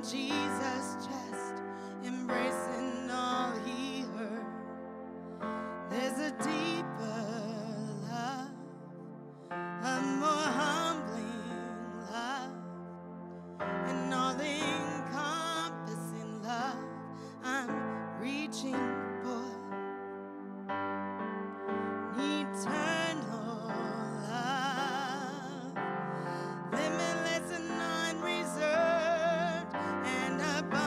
Jesus' chest, embracing all he heard. There's a deeper love, a more humbling love, an all-encompassing love I'm reaching for. Eternal love, limitless and unreserved, and abundant.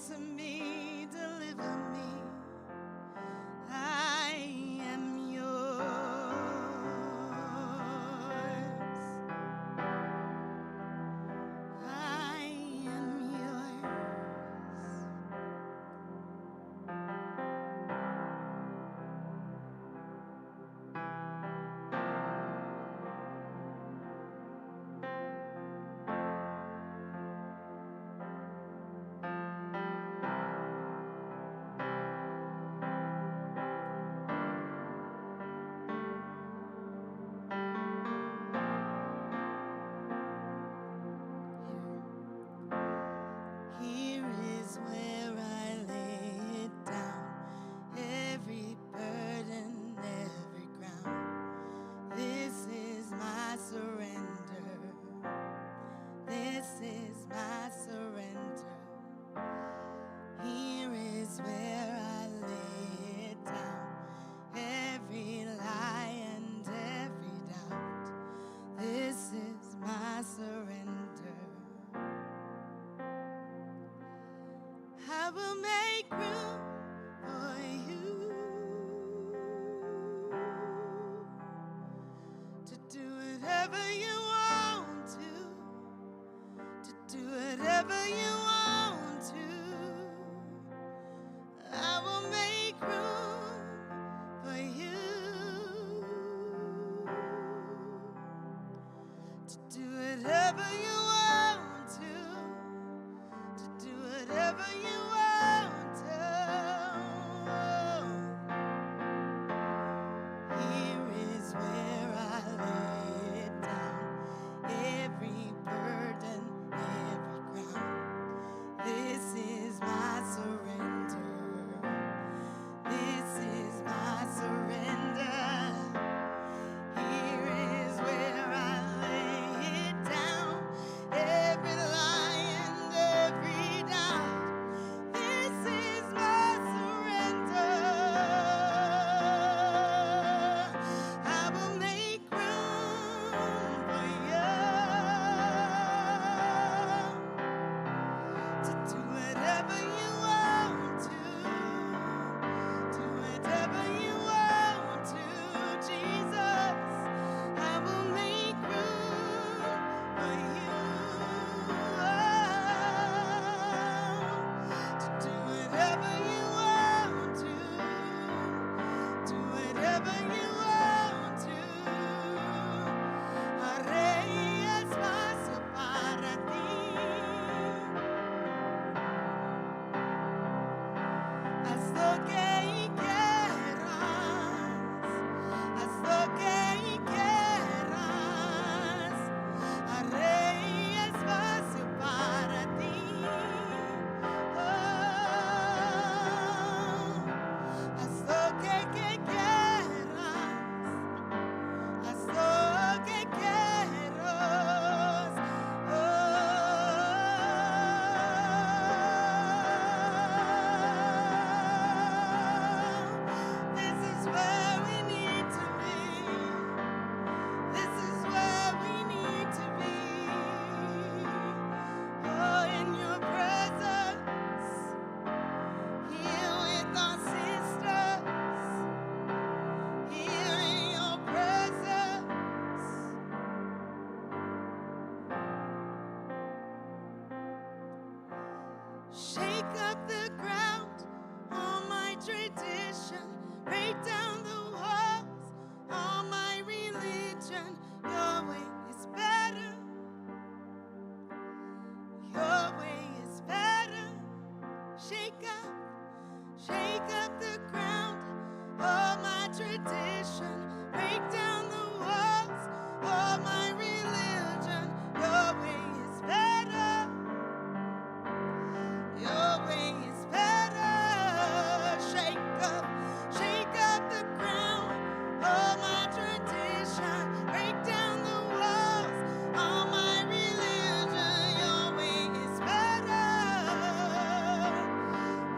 Answer me, deliver me. I am yours. I am yours. Here is where I lay it down, every burden, every ground. This is my surrender. This is my surrender. Here is where I lay it down, every lie and every doubt. This is my surrender. I will make room for you to do whatever you want to do whatever you want to. I will make room for you to do whatever you want to do whatever you want to. Here is where I lay it down, every burden, every ground. This is my surrender. This is my surrender. Here is where I lay it down, every lie and every doubt. This is my surrender. I will make room for you to do whatever you want to, do whatever you want to, Jesus. I will make room for you to do whatever you want to, do whatever you want to. Haré espacio para ti. Haz lo que quieras, haz lo que quieras. Haré espacio para ti. Haz lo que quieras, haz lo que quieras. This is where we need to be. This is where we need to be. Oh, in your presence, here with our sisters, here in your presence. Shake up the ground, all my tradition, break down the walls, all my religion. Your way is better. Your way is better. Shake up the ground, all my tradition, break down the walls, all my religion. Your way is better. Your way is better. Shake up the ground, all my tradition, break down the walls, all my religion. Your way is better.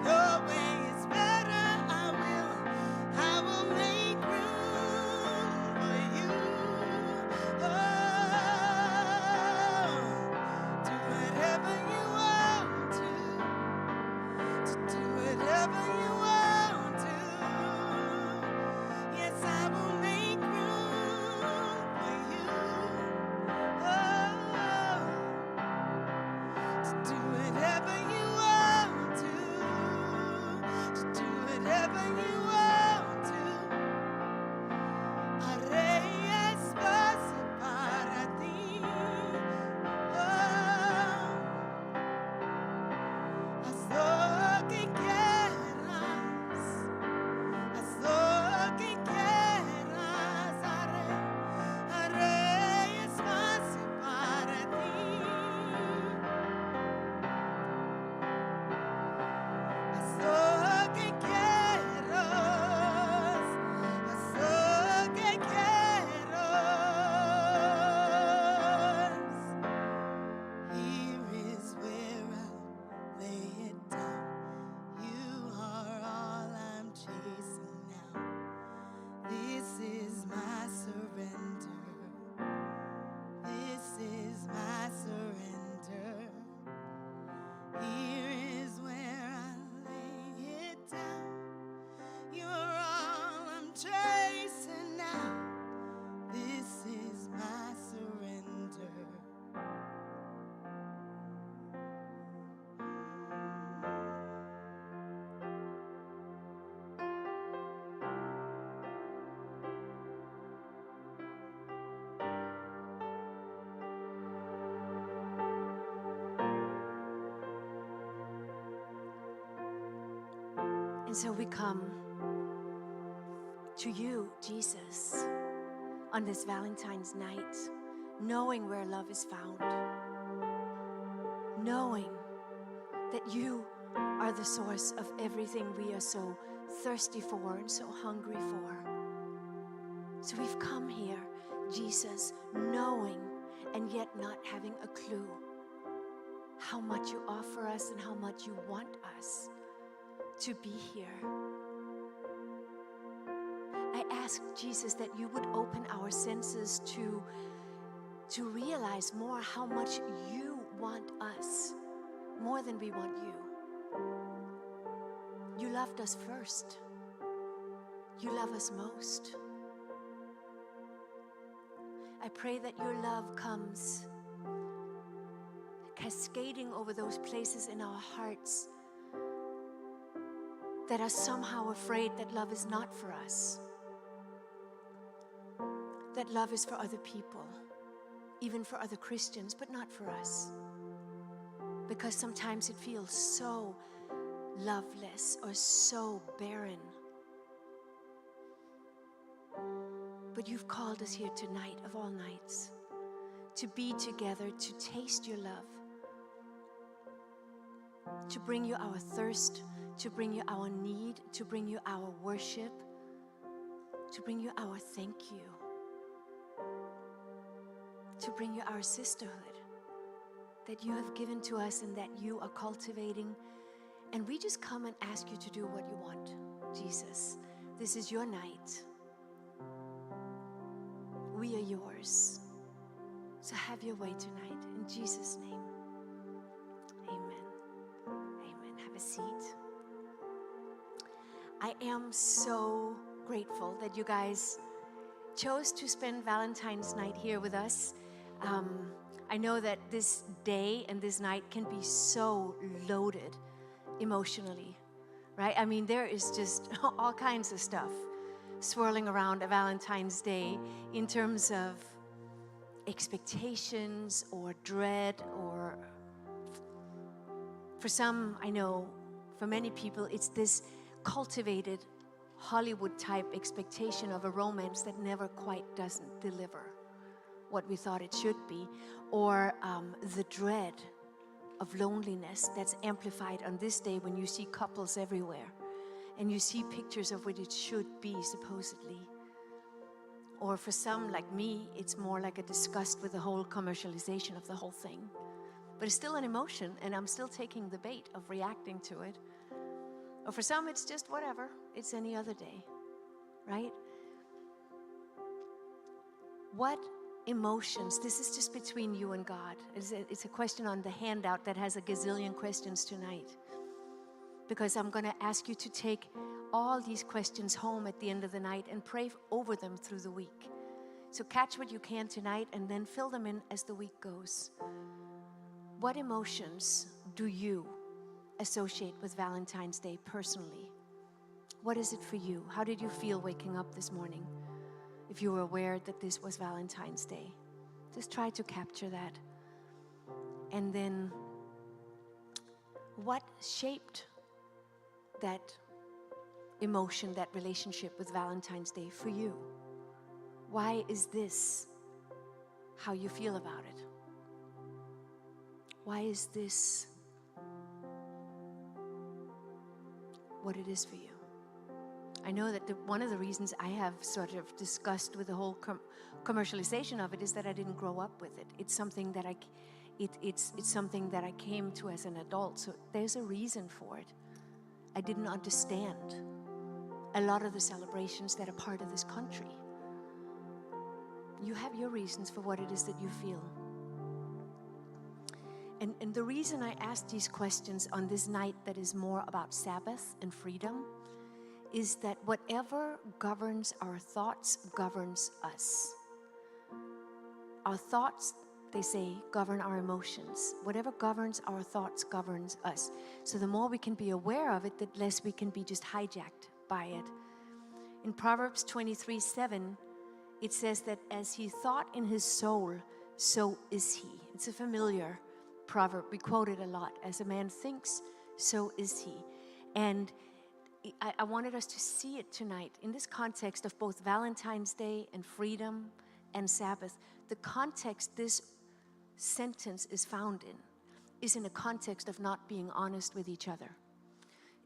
Your way is better. I will make room. Do whatever you want to. Yes, I will make room for you. Oh, to do whatever you want to. Do whatever you want to. Haré espacio para ti. Oh, haz lo que quieras. Haz lo que quieras. Haré espacio para ti. Haz lo que quieras. Haz lo que quieras. Here is where I lay it down. You are all I'm chasing now. This is my surrender. This is my surrender. Here is where I lay it down. You're all I'm chasing now. This is my surrender. And so we come to you, Jesus, on this Valentine's night, knowing where love is found, knowing that you are the source of everything we are so thirsty for and so hungry for. So we've come here, Jesus, knowing and yet not having a clue how much you offer us and how much you want us to be here. I ask, Jesus, that you would open our senses to realize more how much you want us, more than we want you. You loved us first. You love us most. I pray that your love comes cascading over those places in our hearts that are somehow afraid that love is not for us, that love is for other people, even for other Christians, but not for us. Because sometimes it feels so loveless or so barren. But you've called us here tonight, of all nights, to be together, to taste your love, to bring you our thirst, to bring you our need, to bring you our worship, to bring you our thank you, to bring you our sisterhood that you have given to us and that you are cultivating. And we just come and ask you to do what you want, Jesus. This is your night. We are yours. So have your way tonight. In Jesus' name, amen. Amen. Have a seat. I am so grateful that you guys chose to spend Valentine's night here with us. I know that this day and this night can be so loaded emotionally, right? I mean, there is just all kinds of stuff swirling around a Valentine's Day in terms of expectations or dread, or for some, I know, for many people, it's this cultivated Hollywood type expectation of a romance that never quite doesn't deliver what we thought it should be, or the dread of loneliness that's amplified on this day when you see couples everywhere and you see pictures of what it should be supposedly. Or for some like me, it's more like a disgust with the whole commercialization of the whole thing. But it's still an emotion, and I'm still taking the bait of reacting to it. Or for some, it's just whatever. It's any other day, right? What emotions, this is just between you and God. It's a question on the handout that has a gazillion questions tonight. because I'm going to ask you to take all these questions home at the end of the night and pray over them through the week. So catch what you can tonight and then fill them in as the week goes. What emotions do you associate with Valentine's Day personally? What is it for you? How did you feel waking up this morning? If you were aware that this was Valentine's Day, just try to capture that. And then, what shaped that emotion, that relationship with Valentine's Day for you? Why is this how you feel about it? Why is this what it is for you? I know that one of the reasons I have sort of discussed with the whole commercialization of it is that I didn't grow up with it. It's something that it's something that I came to as an adult. So there's a reason for it. I didn't understand a lot of the celebrations that are part of this country. You have your reasons for what it is that you feel. And the reason I asked these questions on this night that is more about Sabbath and freedom is that whatever governs our thoughts governs us. Our thoughts, they say, govern our emotions. Whatever governs our thoughts governs us. So the more we can be aware of it, the less we can be just hijacked by it. In Proverbs 23:7, it says that as he thought in his soul, so is he. It's a familiar proverb. We quote it a lot. As a man thinks, so is he. And I wanted us to see it tonight in this context of both Valentine's Day and freedom and Sabbath. The context this sentence is found in is in a context of not being honest with each other.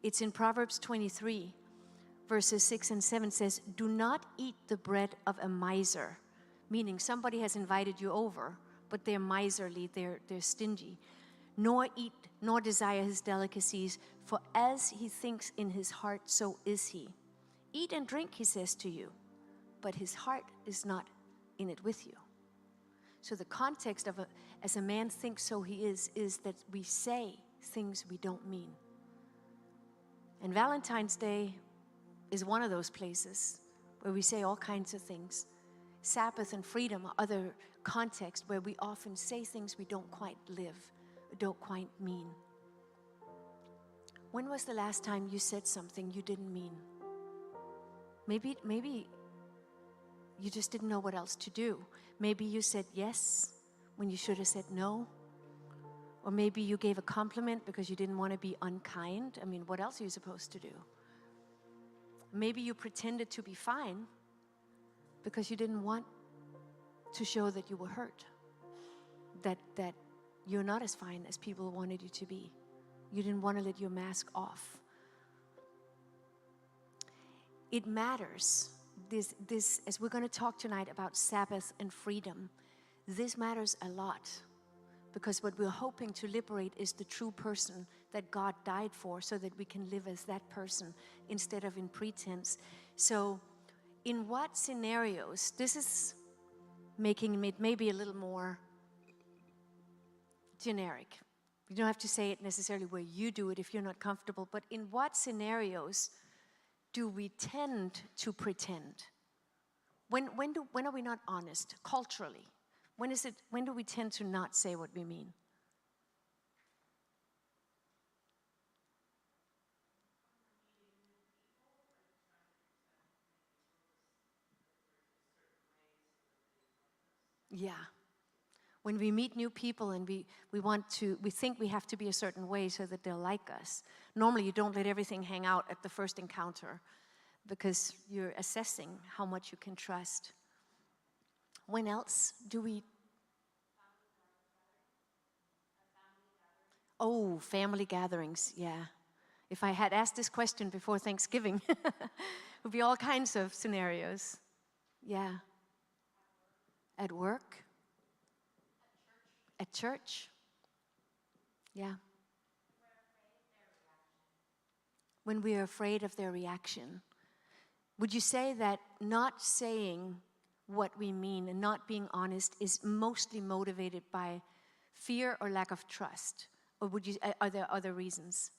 It's in Proverbs 23, verses 6 and 7 says, "Do not eat the bread of a miser," meaning somebody has invited you over, but they're miserly, they're stingy. Nor desire his delicacies, for as he thinks in his heart, so is he. Eat and drink, he says to you, but his heart is not in it with you. So the context of as a man thinks, so he is that we say things we don't mean. And Valentine's Day is one of those places where we say all kinds of things. Sabbath and freedom are other contexts where we often say things we don't quite live, don't quite mean. When was the last time you said something you didn't mean? Maybe you just didn't know what else to do. Maybe you said yes when you should have said no. Or maybe you gave a compliment because you didn't want to be unkind. I mean, what else are you supposed to do? Maybe you pretended to be fine because you didn't want to show that you were hurt, that you're not as fine as people wanted you to be. You didn't want to let your mask off. It matters. This, as we're going to talk tonight about Sabbath and freedom, this matters a lot, because what we're hoping to liberate is the true person that God died for, so that we can live as that person instead of in pretense. So in what scenarios, this is making it maybe a little more generic. You don't have to say it necessarily where you do it if you're not comfortable, but in what scenarios do we tend to pretend? When are we not honest culturally? When do we tend to not say what we mean? Yeah. When we meet new people and we think we have to be a certain way so that they'll like us. Normally you don't let everything hang out at the first encounter because you're assessing how much you can trust. When else do we? Oh, family gatherings, yeah. If I had asked this question before Thanksgiving, it would be all kinds of scenarios. Yeah. At work. At church. Yeah. When we are afraid of their reaction. Would you say that not saying what we mean and not being honest is mostly motivated by fear or lack of trust? Or are there other reasons?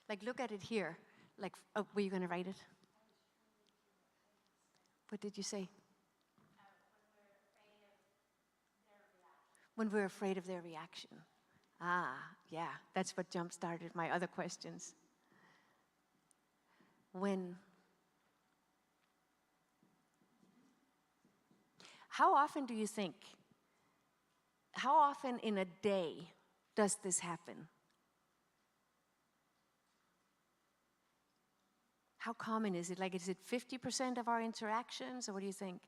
Like, look at it here. Like, oh, were you going to write it? What did you say? When we're afraid of their reaction. Ah, yeah, that's what jump-started my other questions. How often do you think, how often in a day does this happen? How common is it? Like, is it 50% of our interactions, or what do you think?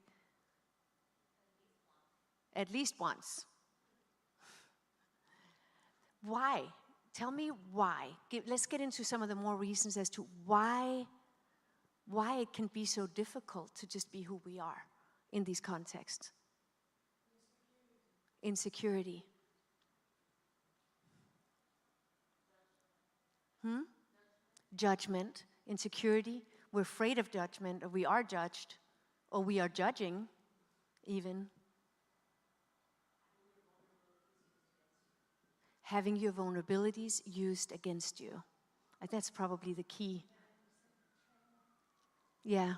At least once. Why? Tell me why. Let's get into some of the more reasons as to why it can be so difficult to just be who we are in these contexts. Insecurity. Judgment, insecurity. We're afraid of judgment, or we are judged, or we are judging even. Having your vulnerabilities used against you. That's probably the key. Yeah.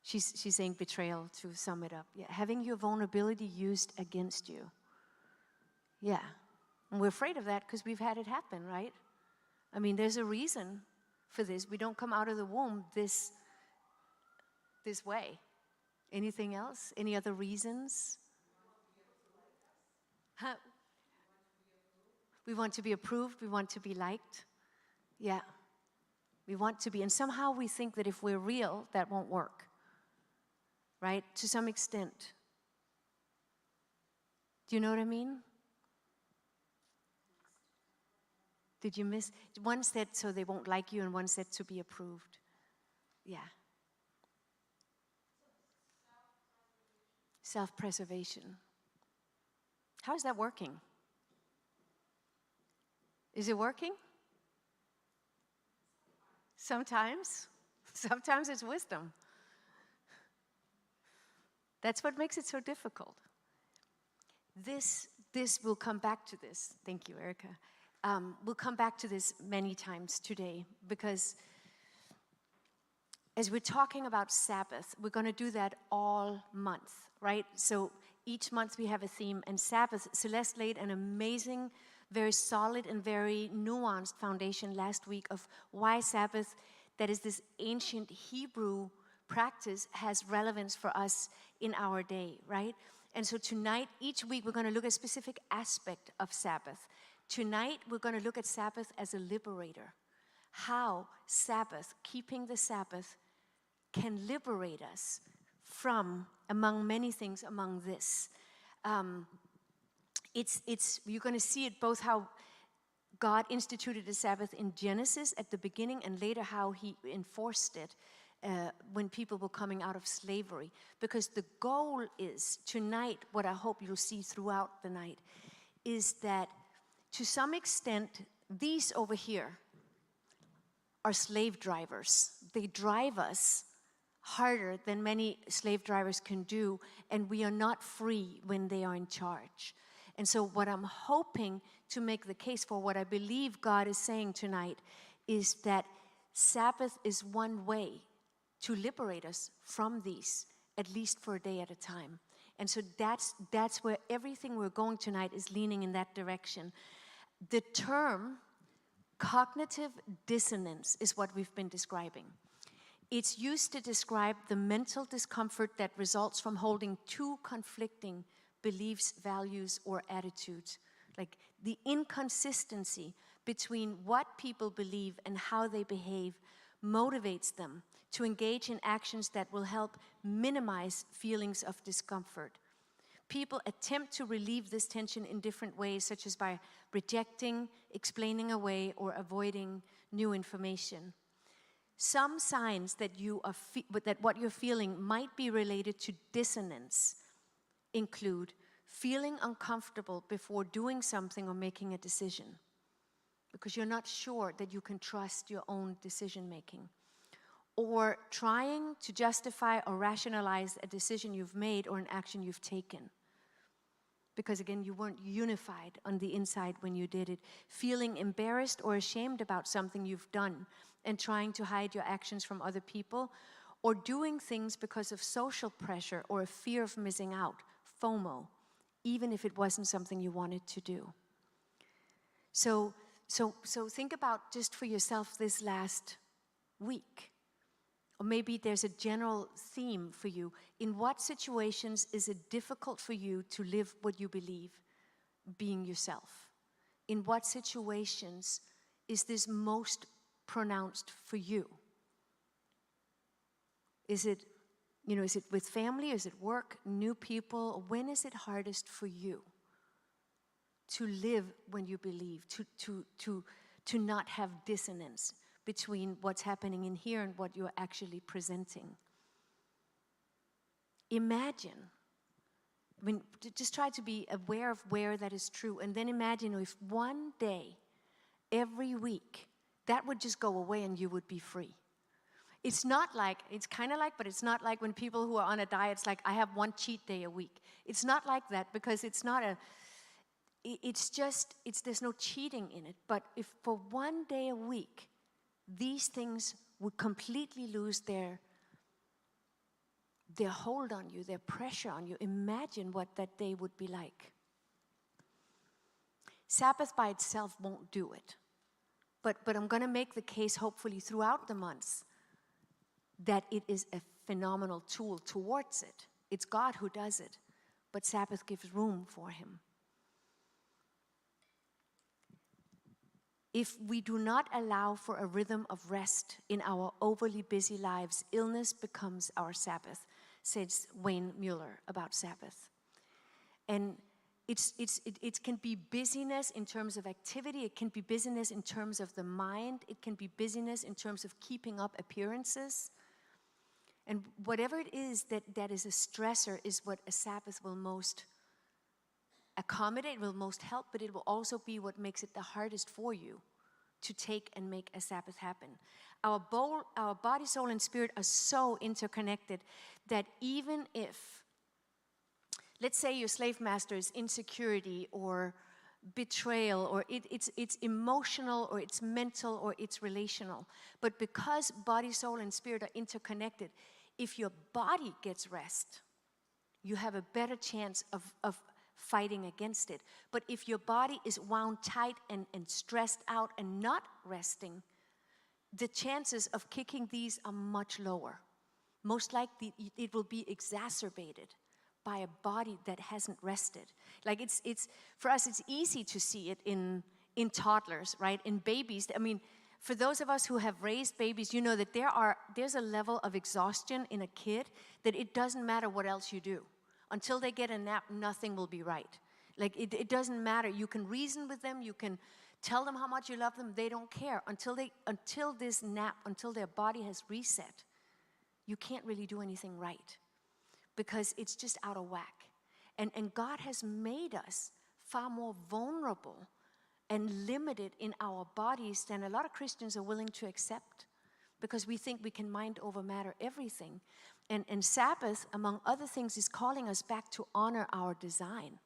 She's saying betrayal, to sum it up. Yeah. Having your vulnerability used against you. Yeah. And we're afraid of that because we've had it happen, right? I mean, there's a reason for this. We don't come out of the womb this way. Anything else? Any other reasons? Huh? We want to be approved. We want to be liked. Yeah. We want to be. And somehow we think that if we're real, that won't work. Right? To some extent. Do you know what I mean? Did you miss? One said so they won't like you, and one said to be approved. Yeah. Self-preservation. How is that working? Is it working? Sometimes. Sometimes it's wisdom. That's what makes it so difficult. This we'll come back to this. Thank you, Erica. We'll come back to this many times today, because as we're talking about Sabbath, we're going to do that all month, right? So each month we have a theme, and Sabbath, Celeste laid an amazing, very solid and very nuanced foundation last week of why Sabbath, that is this ancient Hebrew practice, has relevance for us in our day, right? And so tonight, each week, we're going to look at a specific aspect of Sabbath. Tonight, we're going to look at Sabbath as a liberator. How Sabbath, keeping the Sabbath, can liberate us from, among many things, among this. You're going to see it both how God instituted the Sabbath in Genesis at the beginning, and later how he enforced it when people were coming out of slavery. Because the goal is, tonight, what I hope you'll see throughout the night, is that to some extent, these over here are slave drivers. They drive us harder than many slave drivers can do, and we are not free when they are in charge. And so what I'm hoping to make the case for, what I believe God is saying tonight, is that Sabbath is one way to liberate us from these, at least for a day at a time. And so that's where everything we're going tonight is leaning in that direction. The term cognitive dissonance is what we've been describing. It's used to describe the mental discomfort that results from holding two conflicting beliefs, values, or attitudes. Like the inconsistency between what people believe and how they behave motivates them to engage in actions that will help minimize feelings of discomfort. People attempt to relieve this tension in different ways, such as by rejecting, explaining away, or avoiding new information. Some signs that that what you're feeling might be related to dissonance include feeling uncomfortable before doing something or making a decision, because you're not sure that you can trust your own decision making, or trying to justify or rationalize a decision you've made or an action you've taken. because again, you weren't unified on the inside when you did it. Feeling embarrassed or ashamed about something you've done and trying to hide your actions from other people, or doing things because of social pressure or a fear of missing out, FOMO, even if it wasn't something you wanted to do. So think about just for yourself this last week. Or maybe there's a general theme for you. In what situations is it difficult for you to live what you believe, being yourself? In what situations is this most pronounced for you? Is it with family? Is it work, new people? When is it hardest for you to live when you believe, to not have dissonance between what's happening in here and what you're actually presenting? Imagine, just try to be aware of where that is true, and then imagine if one day, every week, that would just go away and you would be free. It's not like, it's kind of like, but it's not like when people who are on a diet, it's like, I have one cheat day a week. It's not like that, because it's not there's no cheating in it. But if for one day a week, these things would completely lose their hold on you, their pressure on you, imagine what that day would be like. Sabbath by itself won't do it. But I'm going to make the case, hopefully, throughout the months, that it is a phenomenal tool towards it. It's God who does it, but Sabbath gives room for him. If we do not allow for a rhythm of rest in our overly busy lives, illness becomes our Sabbath, says Wayne Mueller about Sabbath. And it can be busyness in terms of activity, it can be busyness in terms of the mind, it can be busyness in terms of keeping up appearances. And whatever it is that is a stressor is what a Sabbath will most accommodate, will most help, but it will also be what makes it the hardest for you to take and make a Sabbath happen. Our body, soul, and spirit are so interconnected that even if, let's say your slave master is insecurity or betrayal, or it's emotional, or it's mental, or it's relational. But because body, soul, and spirit are interconnected, if your body gets rest, you have a better chance of fighting against it. But if your body is wound tight and stressed out and not resting, the chances of kicking these are much lower. Most likely it will be exacerbated by a body that hasn't rested. Like it's for us, it's easy to see it in toddlers, right? In babies. I mean, for those of us who have raised babies, you know that there's a level of exhaustion in a kid that it doesn't matter what else you do. Until they get a nap, nothing will be right. Like it doesn't matter. You can reason with them, you can tell them how much you love them, they don't care. Until this nap, until their body has reset, you can't really do anything right, because it's just out of whack. And God has made us far more vulnerable and limited in our bodies than a lot of Christians are willing to accept, because we think we can mind over matter everything. And Sabbath, among other things, is calling us back to honor our design,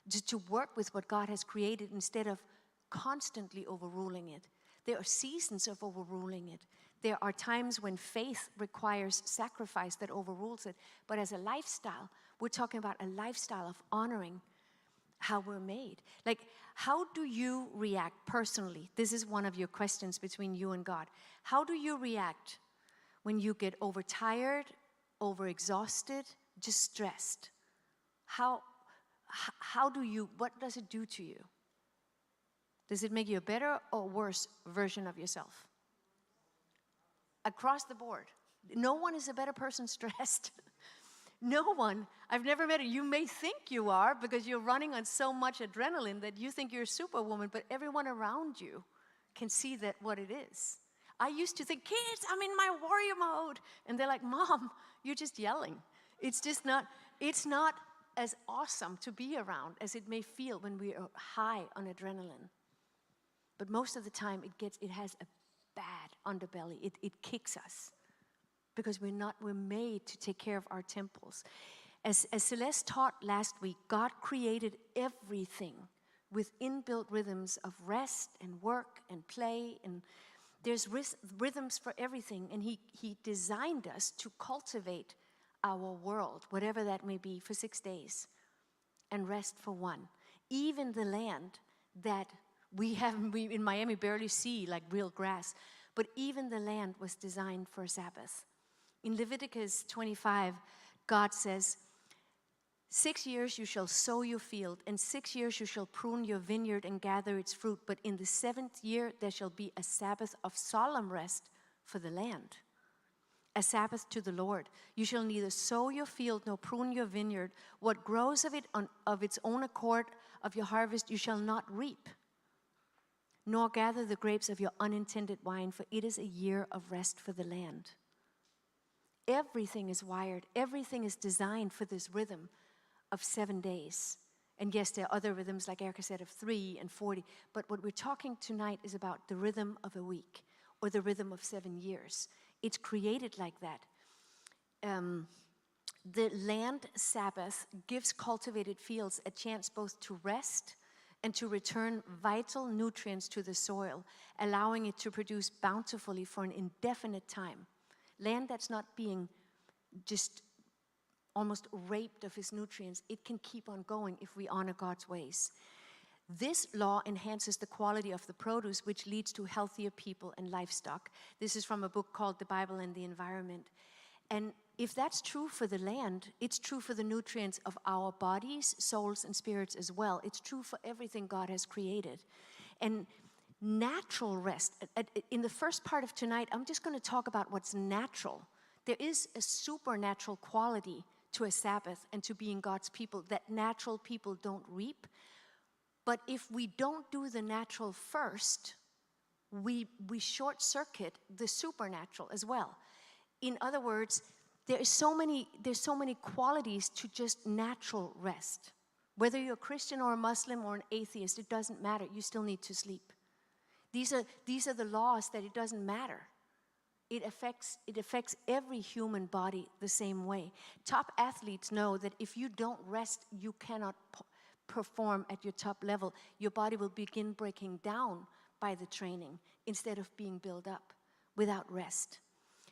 to work with what God has created instead of constantly overruling it. There are seasons of overruling it. There are times when faith requires sacrifice that overrules it. But as a lifestyle, we're talking about a lifestyle of honoring how we're made. Like, how do you react personally? This is one of your questions between you and God. How do you react when you get overtired, overexhausted, just stressed? What does it do to you? Does it make you a better or worse version of yourself? Across the board. No one is a better person stressed. No one. I've never met it. You may think you are because you're running on so much adrenaline that you think you're a superwoman, but everyone around you can see that what it is. I used to think, kids, I'm in my warrior mode. And they're like, Mom, you're just yelling. It's not as awesome to be around as it may feel when we are high on adrenaline. But most of the time it has a bad underbelly. It kicks us because we're made to take care of our temples. As Celeste taught last week, God created everything with inbuilt rhythms of rest and work and play, and there's rhythms for everything, and he designed us to cultivate our world, whatever that may be, for 6 days and rest for one. Even the land that we in Miami barely see, like real grass, but even the land was designed for a Sabbath. In Leviticus 25, God says, 6 years you shall sow your field, and 6 years you shall prune your vineyard and gather its fruit. But in the 7th year there shall be a Sabbath of solemn rest for the land, a Sabbath to the Lord. You shall neither sow your field nor prune your vineyard. What grows of it of its own accord of your harvest you shall not reap, nor gather the grapes of your unintended wine, for it is a year of rest for the land. Everything is wired, everything is designed for this rhythm of 7 days. And yes, there are other rhythms, like Erica said, of 3 and 40. But what we're talking tonight is about the rhythm of a week, or the rhythm of 7 years. It's created like that. The land Sabbath gives cultivated fields a chance both to rest and to return vital nutrients to the soil, allowing it to produce bountifully for an indefinite time. Land that's not being just almost raped of his nutrients, it can keep on going if we honor God's ways. This law enhances the quality of the produce, which leads to healthier people and livestock. This is from a book called The Bible and the Environment. And if that's true for the land, it's true for the nutrients of our bodies, souls, and spirits as well. It's true for everything God has created. And natural rest, in the first part of tonight, I'm just going to talk about what's natural. There is a supernatural quality to a Sabbath and to being God's people that natural people don't reap. But if we don't do the natural first, we short circuit the supernatural as well. In other words, there's so many qualities to just natural rest. Whether you're a Christian or a Muslim or an atheist, it doesn't matter. You still need to sleep. These are the laws that it doesn't matter. It affects every human body the same way. Top athletes know that if you don't rest, you cannot perform at your top level. Your body will begin breaking down by the training instead of being built up without rest.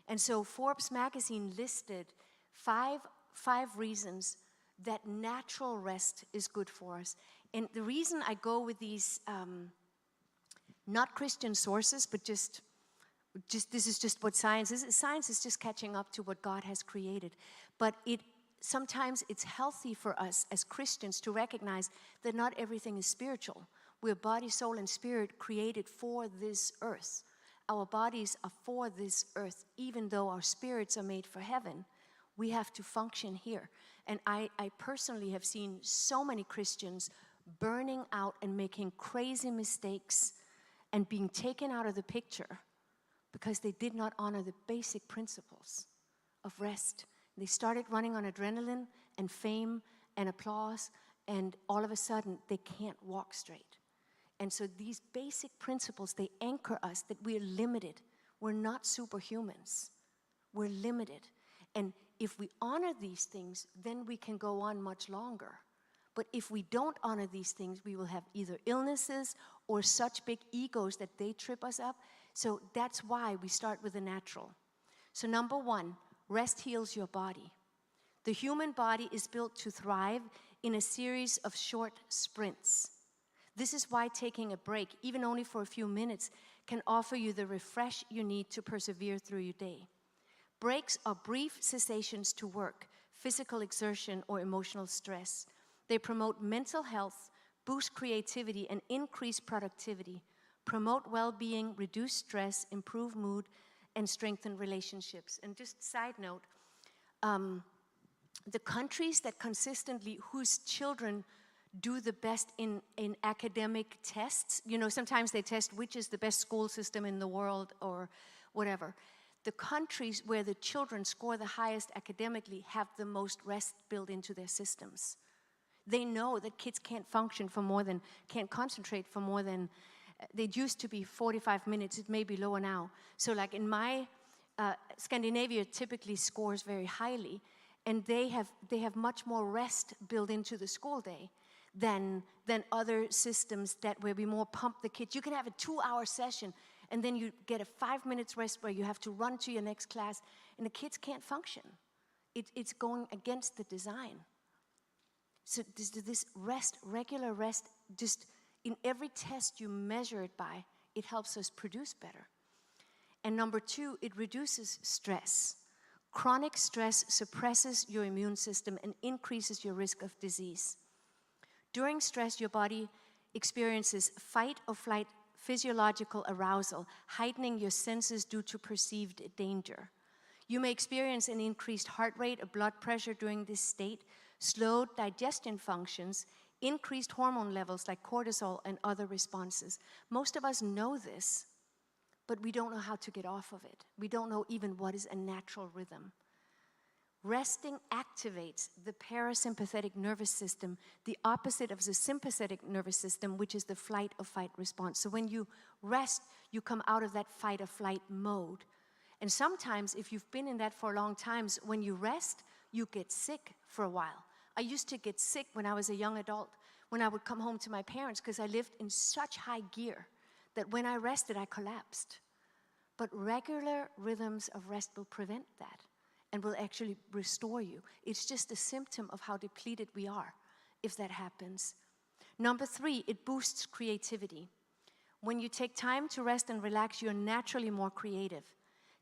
And so Forbes magazine listed five reasons that natural rest is good for us. And the reason I go with these not Christian sources, but just this is just what science is. Science is just catching up to what God has created. But sometimes it's healthy for us as Christians to recognize that not everything is spiritual. We're body, soul, and spirit created for this earth. Our bodies are for this earth. Even though our spirits are made for heaven, we have to function here. And I personally have seen so many Christians burning out and making crazy mistakes and being taken out of the picture because they did not honor the basic principles of rest. They started running on adrenaline and fame and applause, and all of a sudden they can't walk straight. And so these basic principles, they anchor us that we're limited. We're not superhumans. We're limited. And if we honor these things, then we can go on much longer. But if we don't honor these things, we will have either illnesses or such big egos that they trip us up. So that's why we start with the natural. So number one, rest heals your body. The human body is built to thrive in a series of short sprints. This is why taking a break, even only for a few minutes, can offer you the refresh you need to persevere through your day. Breaks are brief cessations to work, physical exertion, or emotional stress. They promote mental health, boost creativity, and increase productivity, promote well-being, reduce stress, improve mood, and strengthen relationships. And just side note, the countries that consistently, whose children do the best in academic tests, sometimes they test which is the best school system in the world or whatever. The countries where the children score the highest academically have the most rest built into their systems. They know that kids can't concentrate for more than, they used to be 45 minutes, it may be lower now. So like in my, Scandinavia typically scores very highly, and they have much more rest built into the school day than other systems that where we more pump the kids. You can have a 2-hour session, and then you get a 5 minutes rest where you have to run to your next class, and the kids can't function. It's going against the design. So this rest, regular rest, just in every test you measure it by, it helps us produce better. And number 2, it reduces stress. Chronic stress suppresses your immune system and increases your risk of disease. During stress, your body experiences fight or flight physiological arousal, heightening your senses due to perceived danger. You may experience an increased heart rate or blood pressure during this state, slowed digestion functions, increased hormone levels like cortisol and other responses. Most of us know this, but we don't know how to get off of it. We don't know even what is a natural rhythm. Resting activates the parasympathetic nervous system, the opposite of the sympathetic nervous system, which is the flight or fight response. So when you rest, you come out of that fight or flight mode. And sometimes, if you've been in that for a long time, when you rest, you get sick for a while. I used to get sick when I was a young adult, when I would come home to my parents, because I lived in such high gear that when I rested, I collapsed. But regular rhythms of rest will prevent that and will actually restore you. It's just a symptom of how depleted we are if that happens. Number 3, it boosts creativity. When you take time to rest and relax, you're naturally more creative.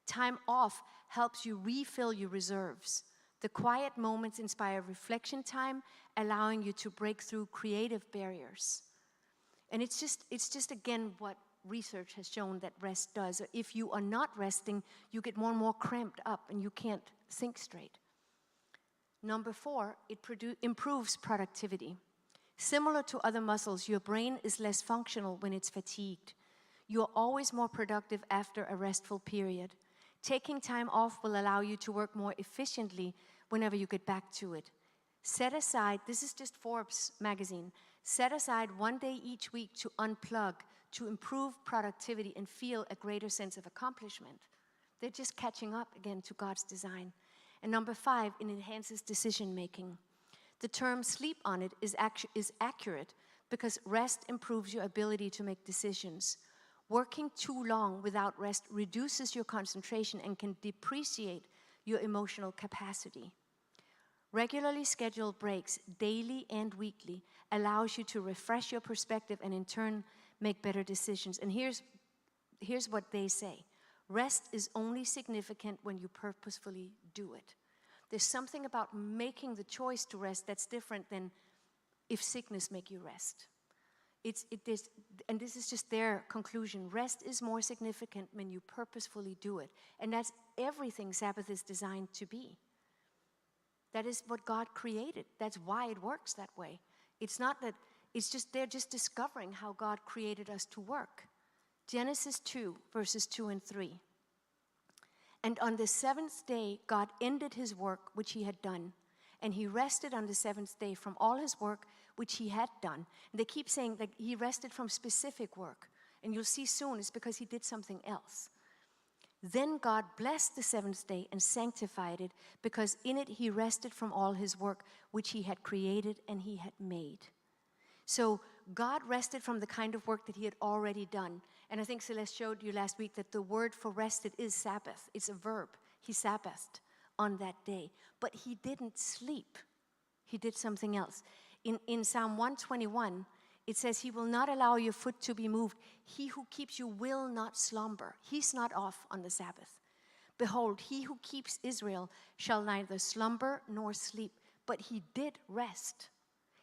Time off helps you refill your reserves. The quiet moments inspire reflection time, allowing you to break through creative barriers. And it's just again what research has shown that rest does. If you are not resting, you get more and more cramped up and you can't think straight. Number 4, it improves productivity. Similar to other muscles, your brain is less functional when it's fatigued. You're always more productive after a restful period. Taking time off will allow you to work more efficiently whenever you get back to it. Set aside, this is just Forbes magazine, set aside 1 day each week to unplug, to improve productivity and feel a greater sense of accomplishment. They're just catching up again to God's design. And number 5, it enhances decision making. The term sleep on it is accurate because rest improves your ability to make decisions. Working too long without rest reduces your concentration and can depreciate your emotional capacity. Regularly scheduled breaks, daily and weekly, allows you to refresh your perspective and in turn make better decisions. And here's what they say. Rest is only significant when you purposefully do it. There's something about making the choice to rest that's different than if sickness make you rest. And this is just their conclusion. Rest is more significant when you purposefully do it. And that's everything Sabbath is designed to be. That is what God created. That's why it works that way. It's not that, it's just, they're just discovering how God created us to work. Genesis 2, verses 2 and 3. And on the 7th day, God ended his work which he had done. And he rested on the 7th day from all his work which he had done. And they keep saying that he rested from specific work. And you'll see soon it's because he did something else. Then God blessed the 7th day and sanctified it, because in it he rested from all his work which he had created and he had made. So God rested from the kind of work that he had already done. And I think Celeste showed you last week that the word for rested is Sabbath. It's a verb. He Sabbathed on that day. But he didn't sleep. He did something else. In Psalm 121, it says, he will not allow your foot to be moved. He who keeps you will not slumber. He's not off on the Sabbath. Behold, he who keeps Israel shall neither slumber nor sleep. But he did rest.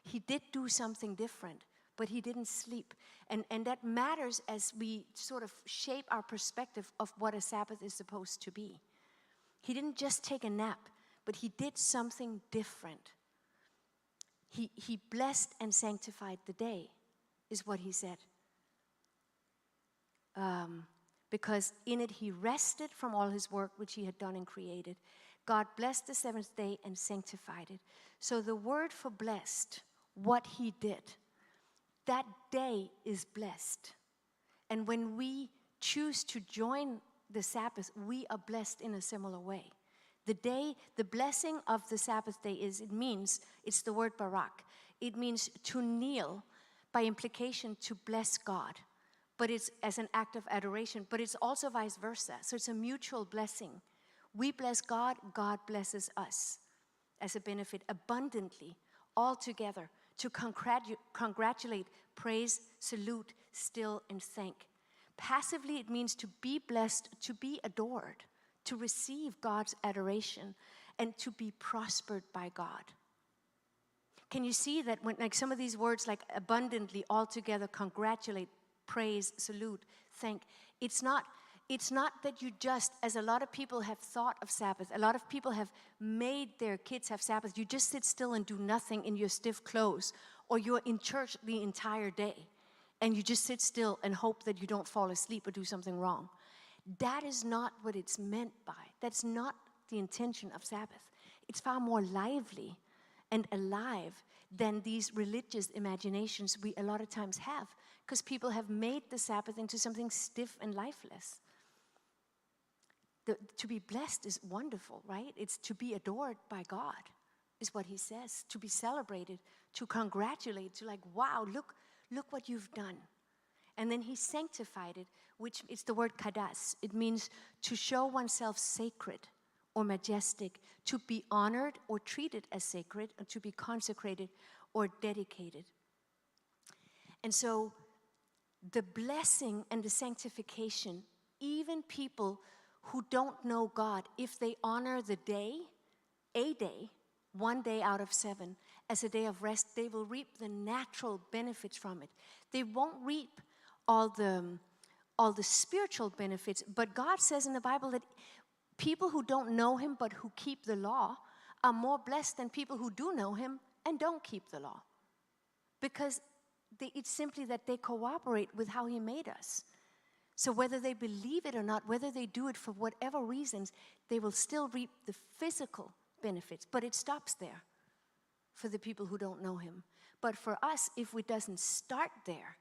He did do something different, but he didn't sleep. And that matters as we sort of shape our perspective of what a Sabbath is supposed to be. He didn't just take a nap, but he did something different. He blessed and sanctified the day, is what he said. Because in it he rested from all his work which he had done and created. God blessed the 7th day and sanctified it. So the word for blessed, what he did, that day is blessed. And when we choose to join the Sabbath, we are blessed in a similar way. The blessing of the Sabbath day it's the word barak. It means to kneel, by implication to bless God. But it's as an act of adoration, but it's also vice versa. So it's a mutual blessing. We bless God, God blesses us as a benefit abundantly, all together, to congratulate, praise, salute, still, and thank. Passively, it means to be blessed, to be adored, to receive God's adoration, and to be prospered by God. Can you see that when, like, some of these words, like abundantly, altogether, congratulate, praise, salute, thank, it's not that you just, as a lot of people have thought of Sabbath, a lot of people have made their kids have Sabbath, you just sit still and do nothing in your stiff clothes, or you're in church the entire day, and you just sit still and hope that you don't fall asleep or do something wrong. That is not what it's meant by. That's not the intention of Sabbath. It's far more lively and alive than these religious imaginations we a lot of times have, because people have made the Sabbath into something stiff and lifeless. To be blessed is wonderful, right? It's to be adored by God, is what he says. To be celebrated, to congratulate, to like, wow, look what you've done. And then he sanctified it, which is the word kadas. It means to show oneself sacred or majestic, to be honored or treated as sacred, or to be consecrated or dedicated. And so the blessing and the sanctification, even people who don't know God, if they honor the day, a day, 1 day out of 7, as a day of rest, they will reap the natural benefits from it. They won't reap all the spiritual benefits, but God says in the Bible that people who don't know him but who keep the law are more blessed than people who do know him and don't keep the law. Because it's simply that they cooperate with how he made us. So whether they believe it or not, whether they do it for whatever reasons, they will still reap the physical benefits. But it stops there for the people who don't know him. But for us, if it doesn't start there,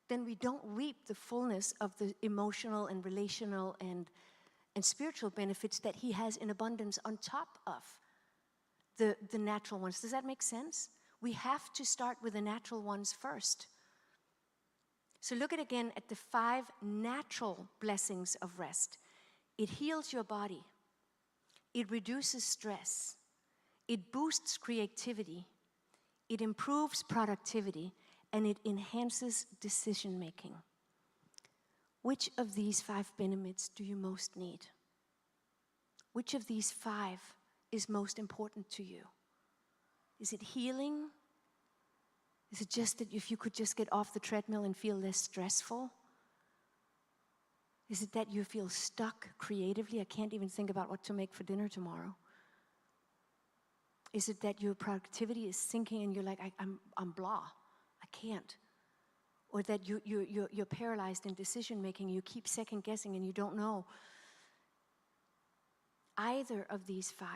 then we don't reap the fullness of the emotional and relational and spiritual benefits that he has in abundance on top of the natural ones. Does that make sense? We have to start with the natural ones first. So look again at the 5 natural blessings of rest. It heals your body. It reduces stress. It boosts creativity. It improves productivity. And it enhances decision making. Which of these 5 benefits do you most need? Which of these 5 is most important to you? Is it healing? Is it just that if you could just get off the treadmill and feel less stressful? Is it that you feel stuck creatively? I can't even think about what to make for dinner tomorrow. Is it that your productivity is sinking and you're like, I'm blah, I can't? Or that you're paralyzed in decision making, you keep second guessing and you don't know? Either of these 5,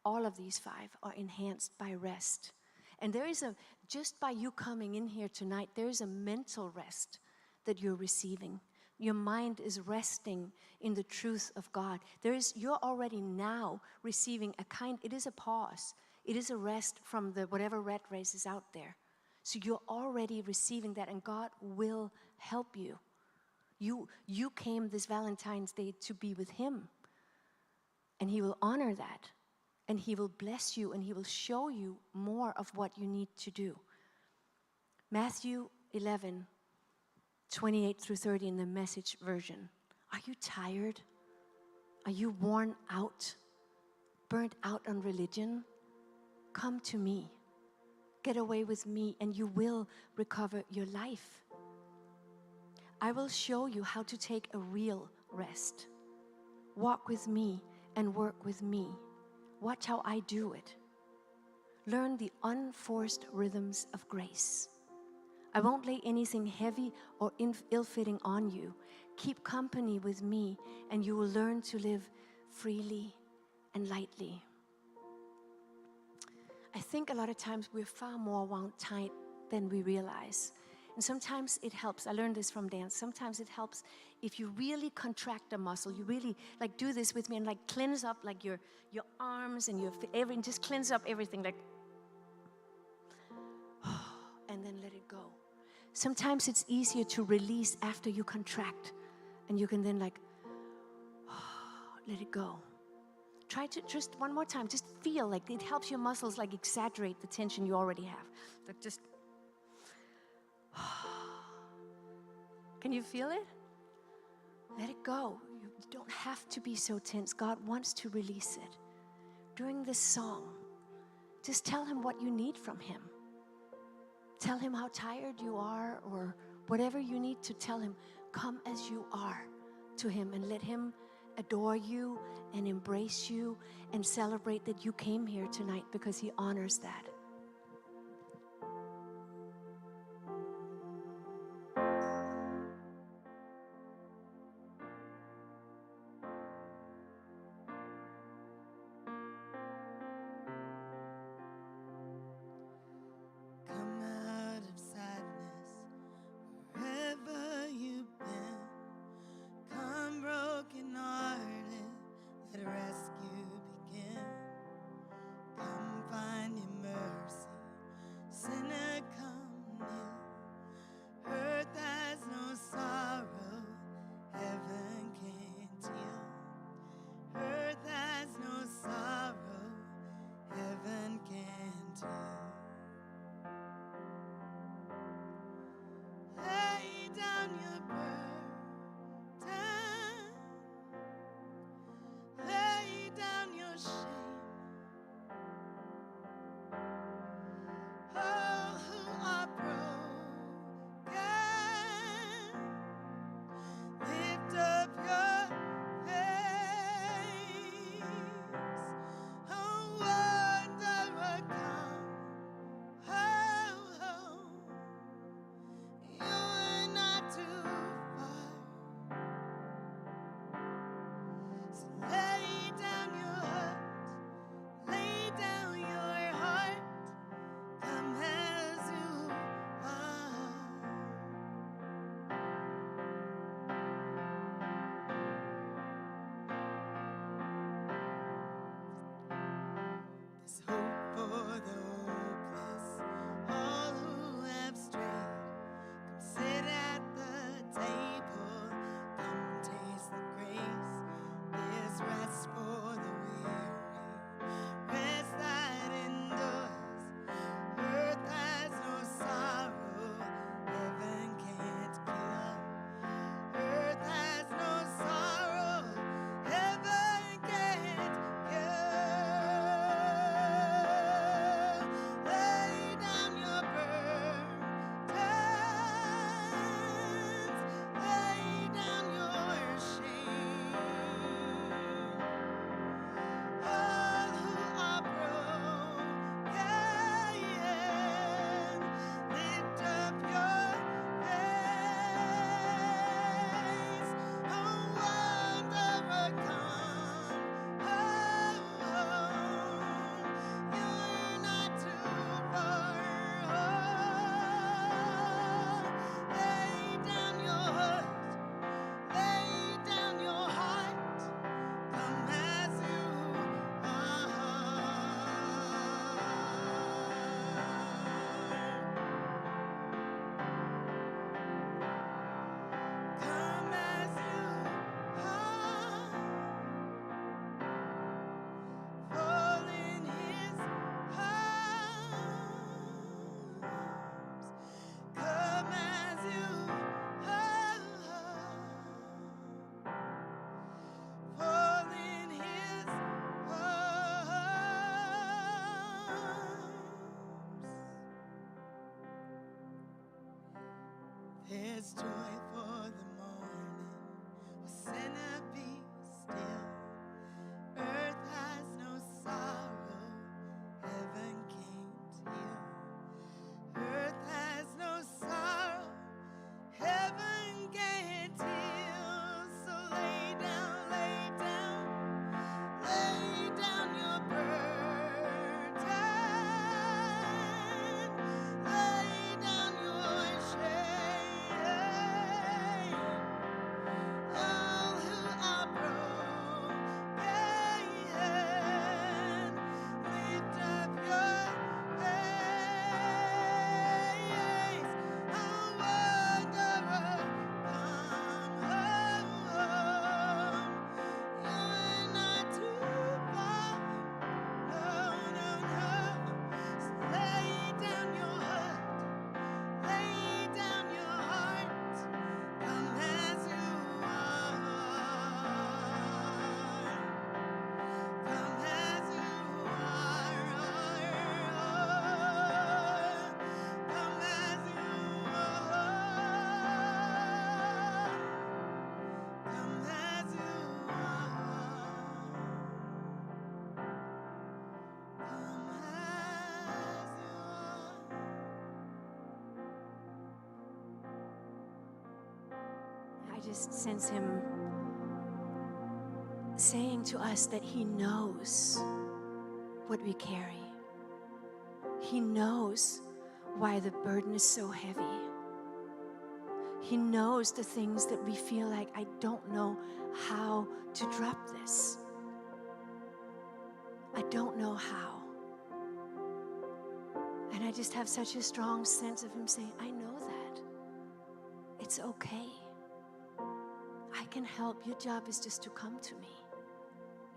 all of these 5 are enhanced by rest. And there is just by you coming in here tonight, there is a mental rest that you're receiving. Your mind is resting in the truth of God. You're already now receiving it is a pause. It is a rest from whatever rat race is out there. So you're already receiving that, and God will help you. You came this Valentine's Day to be with him, and he will honor that. And he will bless you, and he will show you more of what you need to do. Matthew 11, 28 through 30 in the Message version. Are you tired? Are you worn out? Burnt out on religion? Come to me. Get away with me, and you will recover your life. I will show you how to take a real rest. Walk with me and work with me. Watch how I do it. Learn the unforced rhythms of grace. I won't lay anything heavy or ill-fitting on you. Keep company with me, and you will learn to live freely and lightly. I think a lot of times we're far more wound tight than we realize. And sometimes it helps. I learned this from dance. Sometimes it helps if you really contract a muscle. You really like do this with me and like cleanse up like your arms and your everything. Just cleanse up everything like, and then let it go. Sometimes it's easier to release after you contract, and you can then like let it go. Try to just one more time. Just feel like it helps your muscles like exaggerate the tension you already have. Like just. Can you feel it? Let it go. You don't have to be so tense. God wants to release it. During this song, just tell him what you need from him. Tell him how tired you are, or whatever you need to tell him. Come as you are to him and let him adore you and embrace you and celebrate that you came here tonight, because he honors that. Come out of sadness, wherever you've been. Come broken hearted, let rescue begin. Come find your mercy, sinner, come near. Earth has no sorrow, heaven can't heal. Earth has no sorrow, heaven can't heal. Lay down your burden, lay down your shame. All who are broken, lift up your face. Oh, wonder will come. Oh, you're not too far. So lay down your hurt, lay down your heart. Come as you are. There's hope for the hopeless, all who have strayed. Come sit at the table, come taste the grace. There's rest for the weary, rest that endures. Earth has no sorrow, heaven can't cure. Earth has no sorrow, heaven can't cure. Lay down your burdens, lay down your shame. All who are broken, lift up your face. Oh, wonder will come. You're not too far. Lay down your hurt, lay down your heart. Come as you are. Come as you are. Fall in his arms. Come as you are. Fall in his arms. There's joy for the morning. Oh, sinner, be still. Earth has no sorrow, heaven can't heal. Earth has no sorrow, heaven can't heal. So lay down, lay down your burden, lay down your shame. just sense him saying to us that he knows what we carry. He knows why the burden is so heavy. He knows the things that we feel like, I don't know how to drop this. I don't know how. And I just have such a strong sense of him saying, I know that. It's okay. I can help. Your job is just to come to me.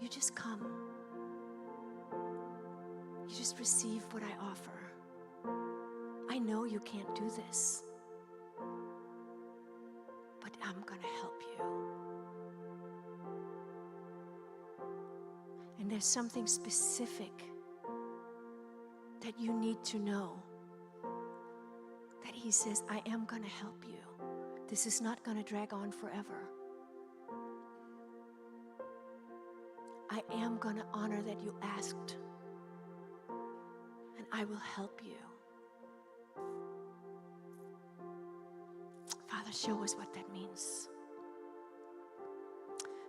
You just come. You just receive what I offer. I know you can't do this, but I'm going to help you. And there's something specific that you need to know, that he says, I am going to help you. This is not going to drag on forever. I am going to honor that you asked, and I will help you. Father, show us what that means.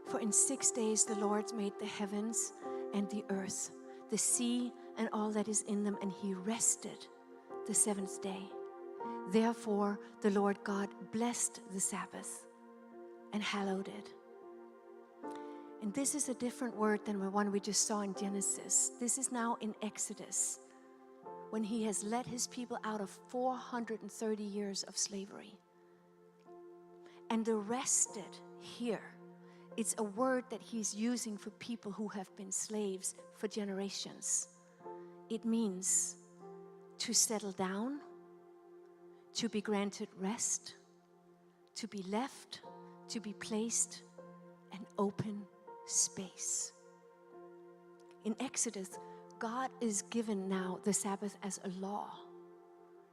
For in 6 days the Lord made the heavens and the earth, the sea and all that is in them, and he rested the seventh day. Therefore the Lord God blessed the Sabbath and hallowed it. And this is a different word than the one we just saw in Genesis. This is now in Exodus, when he has led his people out of 430 years of slavery. And the rested here, it's a word that he's using for people who have been slaves for generations. It means to settle down, to be granted rest, to be left, to be placed, an open space. In Exodus, God is given now the Sabbath as a law.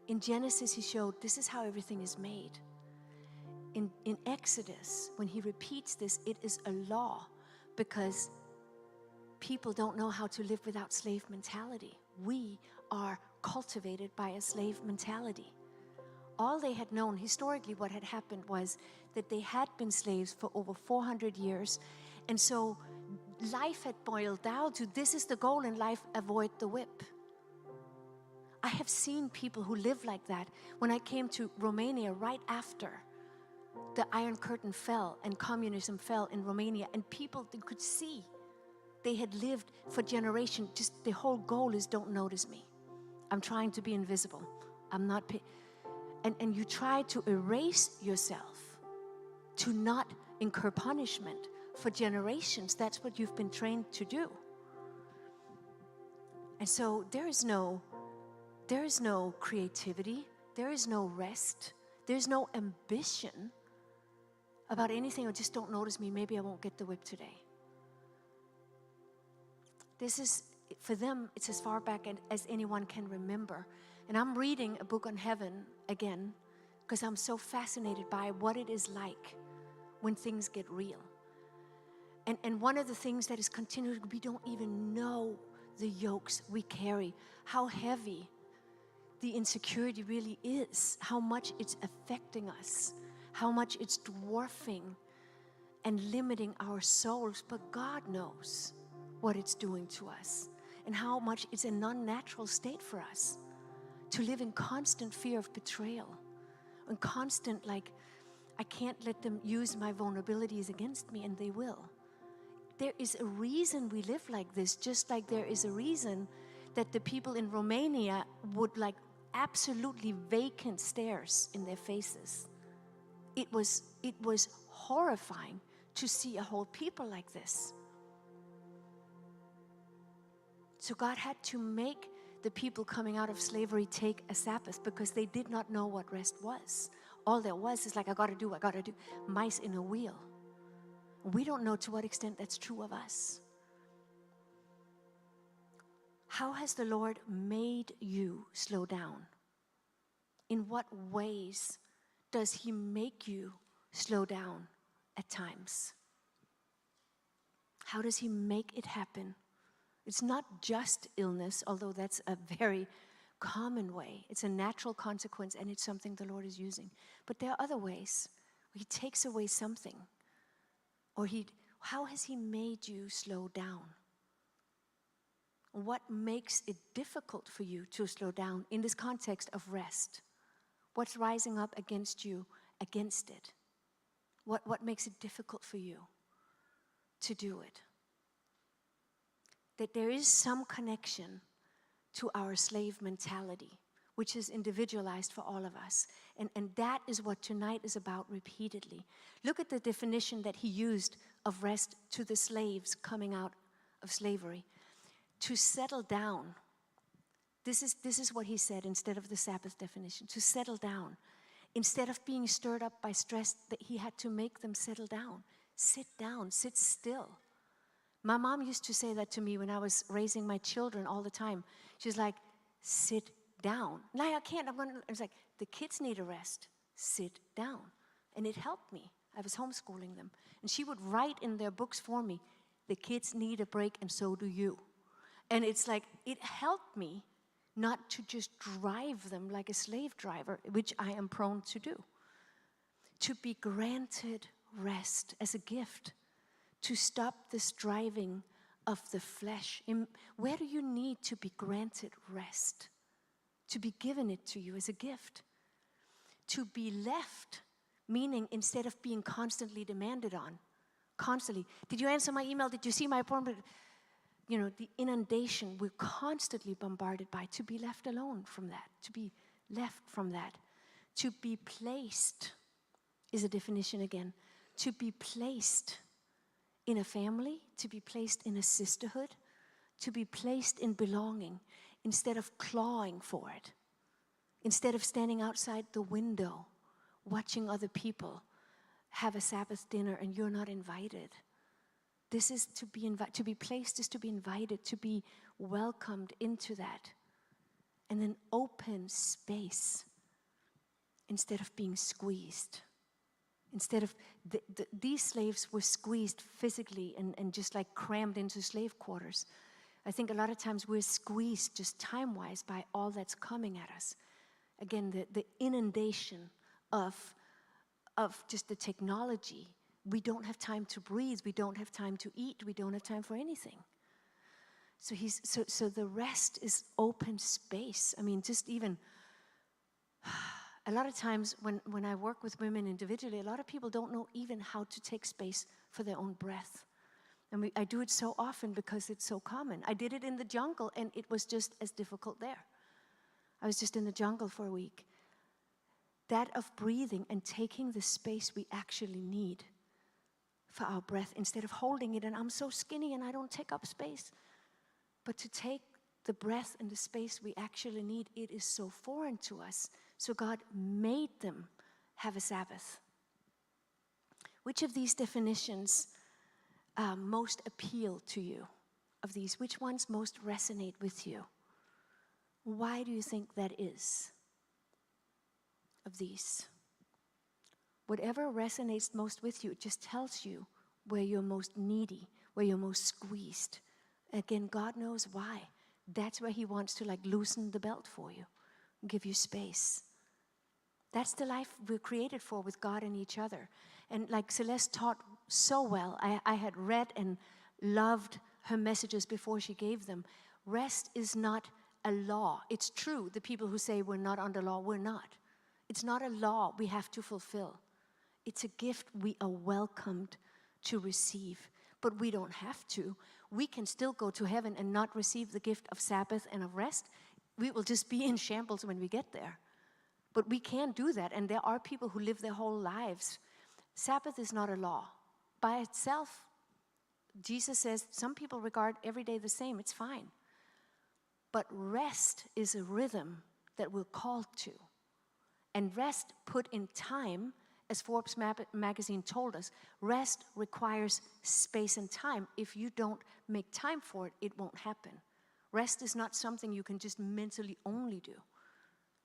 In Genesis, he showed this is how everything is made. In Exodus, when he repeats this, it is a law because people don't know how to live without slave mentality. We are cultivated by a slave mentality. All they had known, historically what had happened was that they had been slaves for over 400 years. And so life had boiled down to this is the goal in life, avoid the whip. I have seen people who live like that. When I came to Romania right after the Iron Curtain fell and communism fell in Romania, and people they could see they had lived for generations. Just the whole goal is don't notice me. I'm trying to be invisible. I'm not. And you try to erase yourself to not incur punishment for generations. That's what you've been trained to do. And so there is no creativity. There is no rest. There's no ambition about anything. Or just don't notice me. Maybe I won't get the whip today. This is, for them, it's as far back as anyone can remember. And I'm reading a book on heaven again because I'm so fascinated by what it is like when things get real. And one of the things that is continuing, we don't even know the yokes we carry, how heavy the insecurity really is, how much it's affecting us, how much it's dwarfing and limiting our souls. But God knows what it's doing to us and how much it's a non-natural state for us to live in constant fear of betrayal and constant I can't let them use my vulnerabilities against me, and they will. There is a reason we live like this, just like there is a reason that the people in Romania would absolutely vacant stares in their faces. It was horrifying to see a whole people like this. So God had to make the people coming out of slavery take a Sabbath because they did not know what rest was. All there was is I gotta do. Mice in a wheel. We don't know to what extent that's true of us. How has the Lord made you slow down? In what ways does he make you slow down at times? How does he make it happen? It's not just illness, although that's a very common way. It's a natural consequence, and it's something the Lord is using. But there are other ways He takes away something. Or how has he made you slow down? What makes it difficult for you to slow down in this context of rest? What's rising up against you, against it? What makes it difficult for you to do it? That there is some connection to our slave mentality, which is individualized for all of us. And that is what tonight is about repeatedly. Look at the definition that he used of rest to the slaves coming out of slavery. To settle down. This is what he said instead of the Sabbath definition. To settle down. Instead of being stirred up by stress, that he had to make them settle down. Sit down, sit still. My mom used to say that to me when I was raising my children all the time. She's like, sit down. No, I can't. It's like, the kids need a rest. Sit down. And it helped me. I was homeschooling them. And she would write in their books for me, the kids need a break and so do you. And it's like, it helped me not to just drive them like a slave driver, which I am prone to do. To be granted rest as a gift. To stop this driving of the flesh. Where do you need to be granted rest? To be given it to you as a gift. To be left, meaning instead of being constantly demanded on. Constantly. Did you answer my email? Did you see my appointment? You know, the inundation we're constantly bombarded by. To be left alone from that. To be left from that. To be placed is a definition again. To be placed in a family, to be placed in a sisterhood, to be placed in belonging instead of clawing for it, instead of standing outside the window watching other people have a Sabbath dinner and you're not invited. This is to be placed is to be invited, to be welcomed into that. And then open space instead of being squeezed. Instead of, these slaves were squeezed physically and just like crammed into slave quarters. I think a lot of times we're squeezed just time-wise by all that's coming at us. Again, the inundation of just the technology. We don't have time to breathe. We don't have time to eat. We don't have time for anything. So the rest is open space. I mean, just even... A lot of times when I work with women individually, a lot of people don't know even how to take space for their own breath. And I do it so often because it's so common. I did it in the jungle and it was just as difficult there. I was just in the jungle for a week. That of breathing and taking the space we actually need for our breath instead of holding it and I'm so skinny and I don't take up space. But to take the breath and the space we actually need, it is so foreign to us. So God made them have a Sabbath. Which of these definitions most appeal to you? Of these, which ones most resonate with you? Why do you think that is? Of these. Whatever resonates most with you, it just tells you where you're most needy, where you're most squeezed. Again, God knows why. That's where he wants to like loosen the belt for you, give you space. That's the life we're created for with God and each other. And like Celeste taught so well, I had read and loved her messages before she gave them. Rest is not a law. It's true, the people who say we're not under law, we're not. It's not a law we have to fulfill. It's a gift we are welcomed to receive. But we don't have to. We can still go to heaven and not receive the gift of Sabbath and of rest. We will just be in shambles when we get there. But we can do that, and there are people who live their whole lives. Sabbath is not a law. By itself, Jesus says some people regard every day the same. It's fine. But rest is a rhythm that we're called to. And rest put in time, as Forbes magazine told us, rest requires space and time. If you don't make time for it, it won't happen. Rest is not something you can just mentally only do.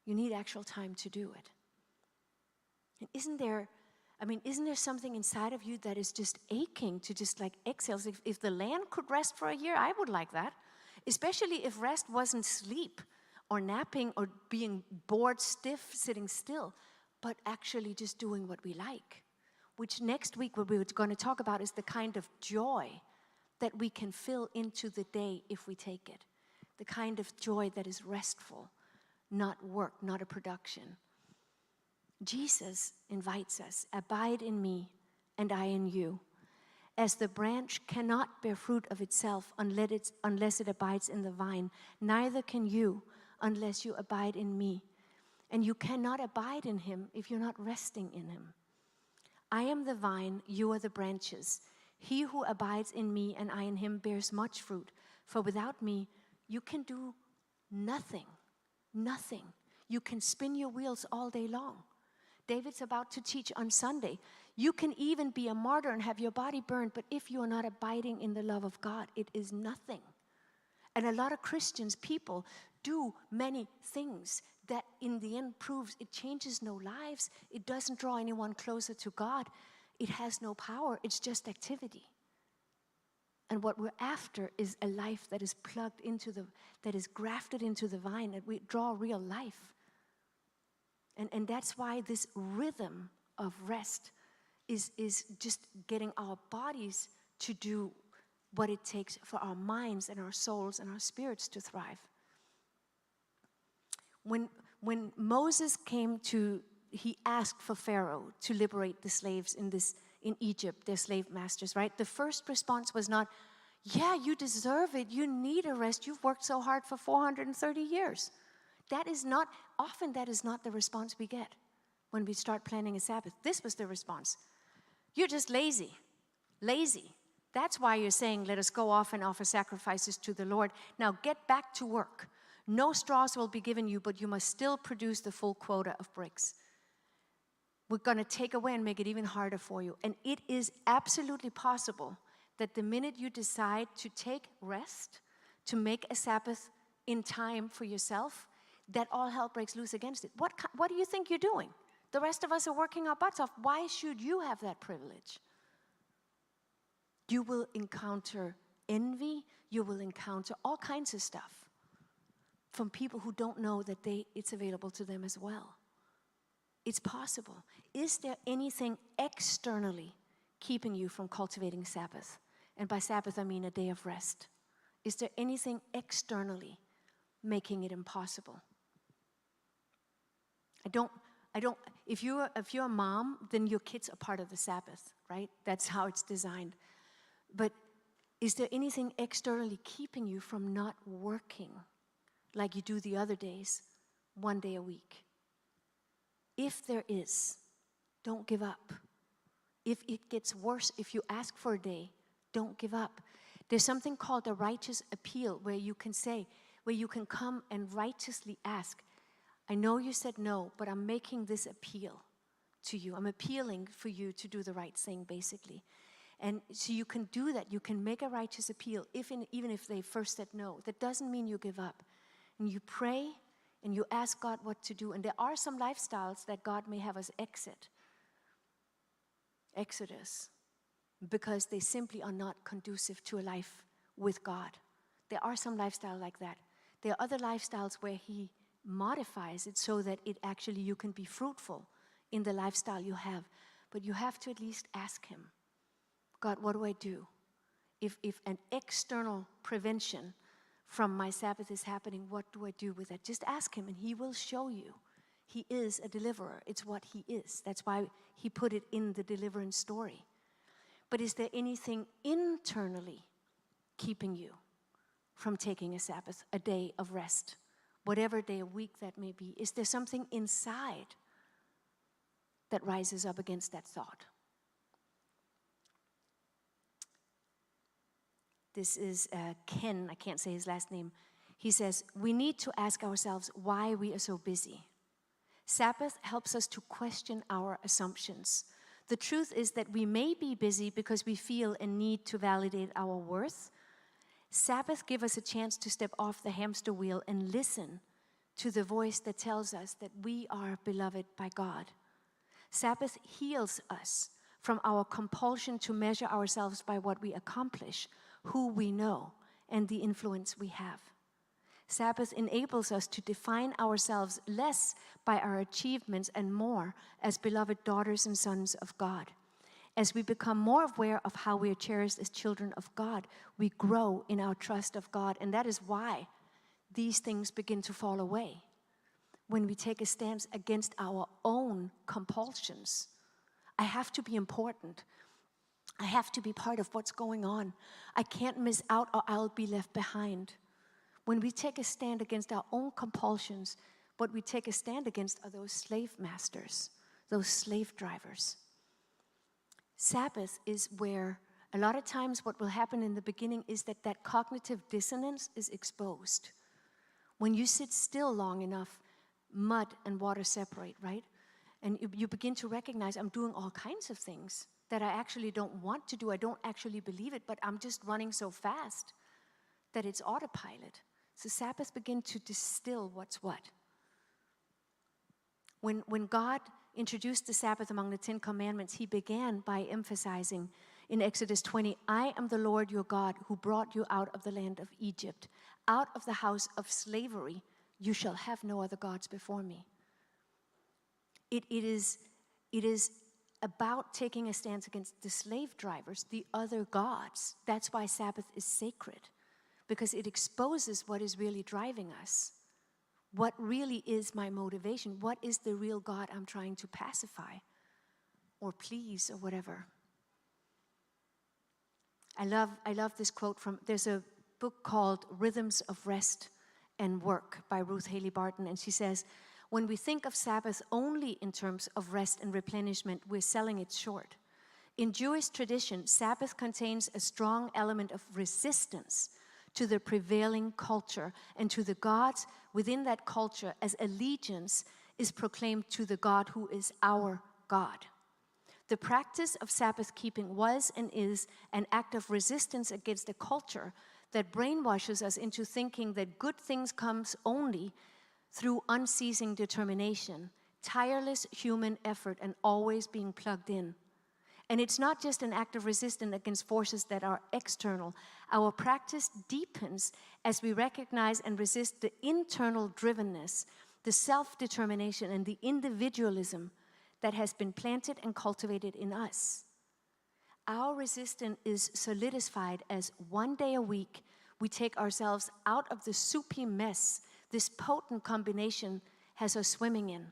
You need actual time to do it. And isn't there something inside of you that is just aching to just like exhale? If the land could rest for a year, I would like that. Especially if rest wasn't sleep or napping or being bored stiff, sitting still, but actually just doing what we like. which next week what we're going to talk about is the kind of joy that we can fill into the day if we take it. The kind of joy that is restful, not work, not a production. Jesus invites us, abide in me and I in you. As the branch cannot bear fruit of itself unless it abides in the vine, neither can you unless you abide in me. And you cannot abide in him if you're not resting in him. I am the vine, you are the branches. He who abides in me and I in him bears much fruit. For without me, you can do nothing. Nothing. You can spin your wheels all day long. David's about to teach on Sunday. You can even be a martyr and have your body burned, but if you are not abiding in the love of God, it is nothing. And a lot of Christians, people, do many things that in the end proves it changes no lives. It doesn't draw anyone closer to God. It has no power. It's just activity. And what we're after is a life that is plugged into that is grafted into the vine, that we draw real life. And that's why this rhythm of rest is just getting our bodies to do what it takes for our minds and our souls and our spirits to thrive. When Moses came he asked for Pharaoh to liberate the slaves in Egypt, their slave masters, right? The first response was not, yeah, you deserve it, you need a rest, you've worked so hard for 430 years. That is not the response we get when we start planning a Sabbath. This was the response. You're just lazy. That's why you're saying, let us go off and offer sacrifices to the Lord. Now get back to work. No straws will be given you, but you must still produce the full quota of bricks. We're going to take away and make it even harder for you. And it is absolutely possible that the minute you decide to take rest, to make a Sabbath in time for yourself, that all hell breaks loose against it. What do you think you're doing? The rest of us are working our butts off. Why should you have that privilege? You will encounter envy. You will encounter all kinds of stuff from people who don't know that it's available to them as well. It's possible. Is there anything externally keeping you from cultivating Sabbath? And by Sabbath, I mean a day of rest. Is there anything externally making it impossible? If you're a mom, then your kids are part of the Sabbath, right? That's how it's designed. But is there anything externally keeping you from not working like you do the other days, one day a week? If there is, don't give up. If it gets worse, if you ask for a day, don't give up. There's something called a righteous appeal where you can come and righteously ask, I know you said no, but I'm making this appeal to you. I'm appealing for you to do the right thing, basically. And so you can do that. You can make a righteous appeal, even if they first said no. That doesn't mean you give up. And you pray and you ask God what to do. And there are some lifestyles that God may have us exodus, because they simply are not conducive to a life with God. There are some lifestyles like that. There are other lifestyles where He modifies it so that you can be fruitful in the lifestyle you have. But you have to at least ask Him, God, what do I do? If an external prevention from my Sabbath is happening, what do I do with it? Just ask Him and He will show you. He is a deliverer. It's what He is. That's why He put it in the deliverance story. But is there anything internally keeping you from taking a Sabbath, a day of rest? Whatever day a week that may be, is there something inside that rises up against that thought? This is Ken, I can't say his last name. He says, we need to ask ourselves why we are so busy. Sabbath helps us to question our assumptions. The truth is that we may be busy because we feel a need to validate our worth. Sabbath gives us a chance to step off the hamster wheel and listen to the voice that tells us that we are beloved by God. Sabbath heals us from our compulsion to measure ourselves by what we accomplish, who we know, and the influence we have. Sabbath enables us to define ourselves less by our achievements and more as beloved daughters and sons of God. As we become more aware of how we are cherished as children of God, we grow in our trust of God. And that is why these things begin to fall away. When we take a stance against our own compulsions, I have to be important. I have to be part of what's going on. I can't miss out or I'll be left behind. When we take a stand against our own compulsions, what we take a stand against are those slave masters, those slave drivers. Sabbath is where a lot of times what will happen in the beginning is that cognitive dissonance is exposed. When you sit still long enough, mud and water separate, right? And you begin to recognize I'm doing all kinds of things that I actually don't want to do. I don't actually believe it, but I'm just running so fast that it's autopilot. So Sabbath begin to distill what's what. When God introduced the Sabbath among the 10 Commandments, he began by emphasizing in Exodus 20, I am the Lord your God who brought you out of the land of Egypt, out of the house of slavery. You shall have no other gods before me. It is about taking a stance against the slave drivers, the other gods. That's why Sabbath is sacred, because it exposes what is really driving us. What really is my motivation? What is the real God I'm trying to pacify or please or whatever? I love this quote there's a book called Rhythms of Rest and Work by Ruth Haley Barton, and she says, when we think of Sabbath only in terms of rest and replenishment, we're selling it short. In Jewish tradition, Sabbath contains a strong element of resistance to the prevailing culture and to the gods within that culture, as allegiance is proclaimed to the God who is our God. The practice of Sabbath keeping was and is an act of resistance against a culture that brainwashes us into thinking that good things comes only through unceasing determination, tireless human effort, and always being plugged in. And it's not just an act of resistance against forces that are external. Our practice deepens as we recognize and resist the internal drivenness, the self-determination, and the individualism that has been planted and cultivated in us. Our resistance is solidified as one day a week we take ourselves out of the soupy mess this potent combination has us swimming in.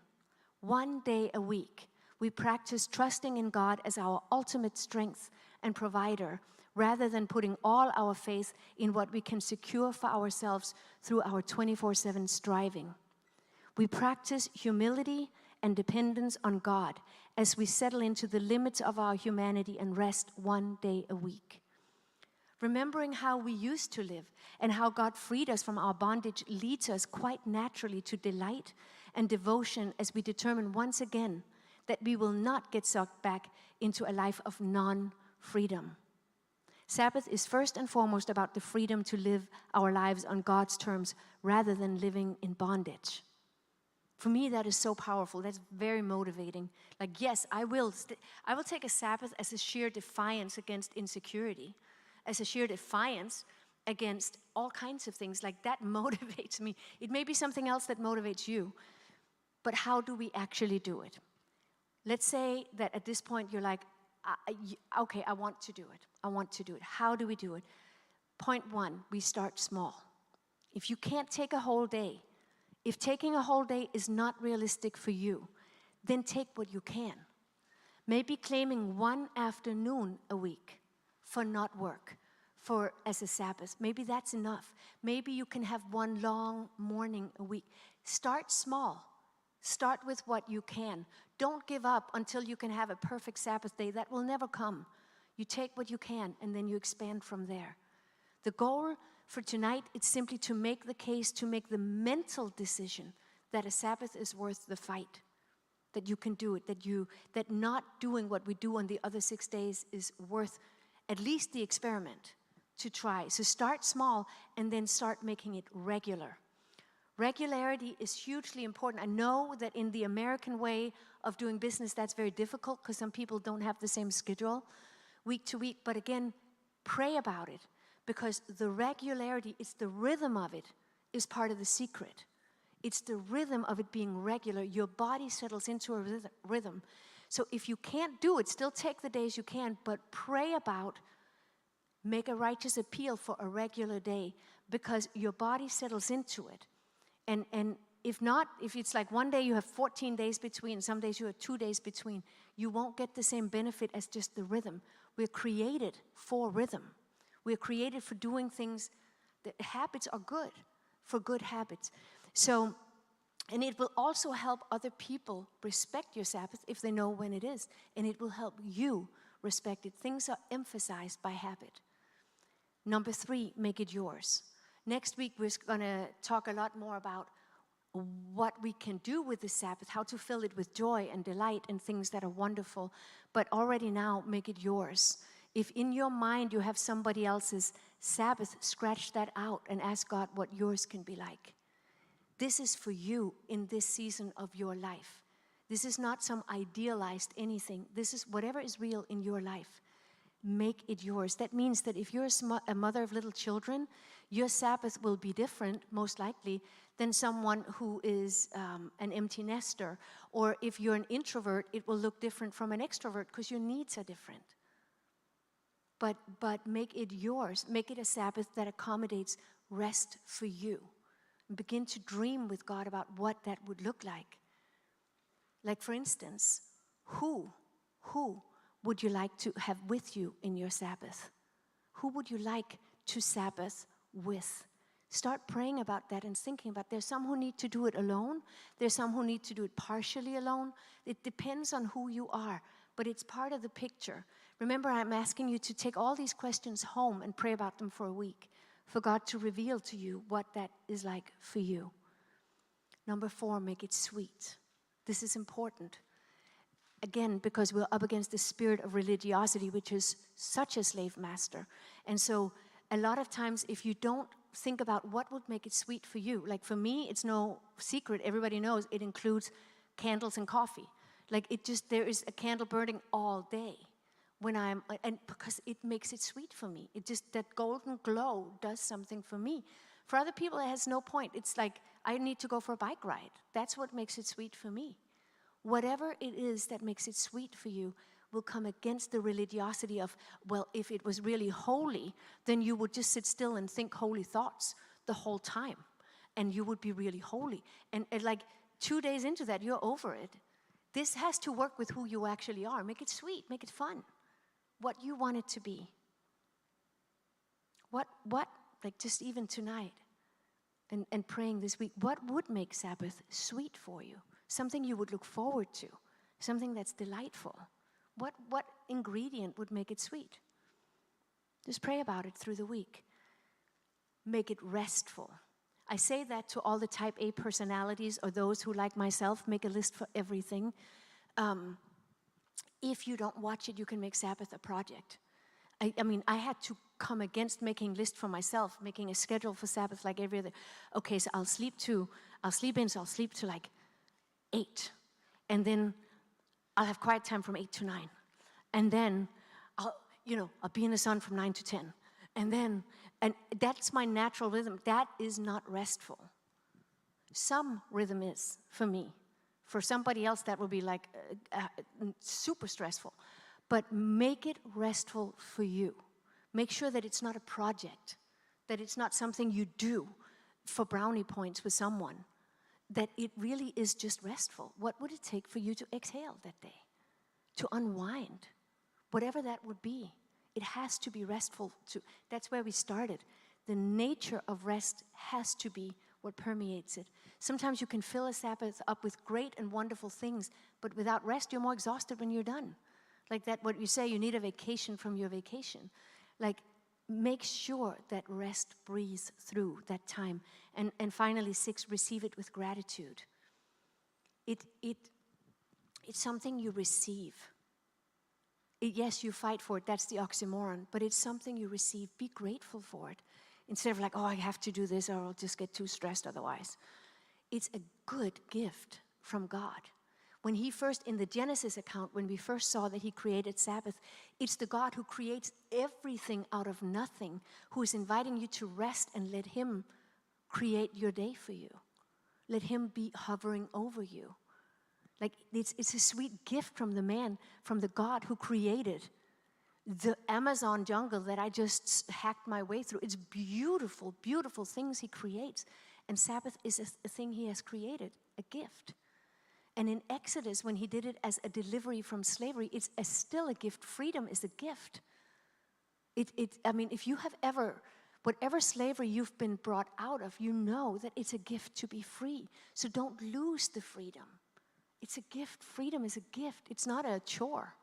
One day a week, we practice trusting in God as our ultimate strength and provider, rather than putting all our faith in what we can secure for ourselves through our 24/7 striving. We practice humility and dependence on God as we settle into the limits of our humanity and rest one day a week. Remembering how we used to live and how God freed us from our bondage leads us quite naturally to delight and devotion as we determine once again that we will not get sucked back into a life of non-freedom. Sabbath is first and foremost about the freedom to live our lives on God's terms rather than living in bondage. For me, that is so powerful. That's very motivating. Like, yes, I will take a Sabbath as a sheer defiance against insecurity, as a sheer defiance against all kinds of things. Like, that motivates me. It may be something else that motivates you, but how do we actually do it? Let's say that at this point you're like, okay, I want to do it. I want to do it. How do we do it? Point one, we start small. If you can't take a whole day, if taking a whole day is not realistic for you, then take what you can. Maybe claiming one afternoon a week for not work, as a Sabbath. Maybe that's enough. Maybe you can have one long morning a week. Start small. Start with what you can. Don't give up until you can have a perfect Sabbath day. That will never come. You take what you can and then you expand from there. The goal for tonight is simply to make the case, to make the mental decision that a Sabbath is worth the fight, that you can do it, that not doing what we do on the other 6 days is worth at least the experiment to try. So start small and then start making it regular. Regularity is hugely important. I know that in the American way of doing business, that's very difficult because some people don't have the same schedule week to week. But again, pray about it, because the regularity, it's the rhythm of it, is part of the secret. It's the rhythm of it being regular. Your body settles into a rhythm. So if you can't do it, still take the days you can, but pray about, make a righteous appeal for a regular day, because your body settles into it. And if not, if it's like one day you have 14 days between, some days you have 2 days between, you won't get the same benefit as just the rhythm. We're created for rhythm. We're created for doing things. The habits are good, for good habits. So, and it will also help other people respect your Sabbath if they know when it is. And it will help you respect it. Things are emphasized by habit. Number 3, make it yours. Next week, we're going to talk a lot more about what we can do with the Sabbath, how to fill it with joy and delight and things that are wonderful. But already now, make it yours. If in your mind you have somebody else's Sabbath, scratch that out and ask God what yours can be like. This is for you in this season of your life. This is not some idealized anything. This is whatever is real in your life. Make it yours. That means that if you're a mother of little children, your Sabbath will be different, most likely, than someone who is an empty nester. Or if you're an introvert, it will look different from an extrovert because your needs are different. But make it yours. Make it a Sabbath that accommodates rest for you. Begin to dream with God about what that would look like. Like, for instance, who would you like to have with you in your Sabbath? Who would you like to Sabbath with? Start praying about that and thinking about, there's some who need to do it alone. There's some who need to do it partially alone. It depends on who you are, but it's part of the picture. Remember, I'm asking you to take all these questions home and pray about them for a week, for God to reveal to you what that is like for you. Number 4, make it sweet. This is important. Again, because we're up against the spirit of religiosity, which is such a slave master. And so a lot of times, if you don't think about what would make it sweet for you, like for me, it's no secret, everybody knows, it includes candles and coffee. Like there is a candle burning all day and because it makes it sweet for me. It just, that golden glow does something for me. For other people, it has no point. It's like, I need to go for a bike ride. That's what makes it sweet for me. Whatever it is that makes it sweet for you will come against the religiosity of, well, if it was really holy, then you would just sit still and think holy thoughts the whole time. And you would be really holy. And like 2 days into that, you're over it. This has to work with who you actually are. Make it sweet, make it fun. What you want it to be. What, like just even tonight and praying this week, what would make Sabbath sweet for you? Something you would look forward to, something that's delightful. What ingredient would make it sweet? Just pray about it through the week. Make it restful. I say that to all the type A personalities or those who, like myself, make a list for everything. If you don't watch it, you can make Sabbath a project. I mean, I had to come against making list for myself, making a schedule for Sabbath like every other. Okay, so I'll sleep to like 8. And then I'll have quiet time from 8 to 9. And then I'll be in the sun from 9 to 10. And that's my natural rhythm. That is not restful. Some rhythm is for me. For somebody else, that will be like super stressful. But make it restful for you. Make sure that it's not a project, that it's not something you do for brownie points with someone, that it really is just restful. What would it take for you to exhale that day? To unwind? Whatever that would be. It has to be restful. That's where we started. The nature of rest has to be what permeates it. Sometimes you can fill a Sabbath up with great and wonderful things, but without rest, you're more exhausted when you're done. Like that, what you say, you need a vacation from your vacation. Like, make sure that rest breathes through that time. And finally, 6, receive it with gratitude. It's something you receive. Yes, you fight for it, that's the oxymoron, but it's something you receive. Be grateful for it. Instead of like, oh, I have to do this or I'll just get too stressed otherwise. It's a good gift from God. When he first, in the Genesis account, when we first saw that he created Sabbath, it's the God who creates everything out of nothing, who is inviting you to rest and let him create your day for you. Let him be hovering over you. Like it's a sweet gift from the man, from the God who created the Amazon jungle that I just hacked my way through. It's beautiful, beautiful things he creates. And Sabbath is a thing he has created, a gift. And in Exodus, when he did it as a delivery from slavery, it's still a gift. Freedom is a gift. I mean, if you have ever, whatever slavery you've been brought out of, you know that it's a gift to be free. So don't lose the freedom. It's a gift. Freedom is a gift. It's not a chore.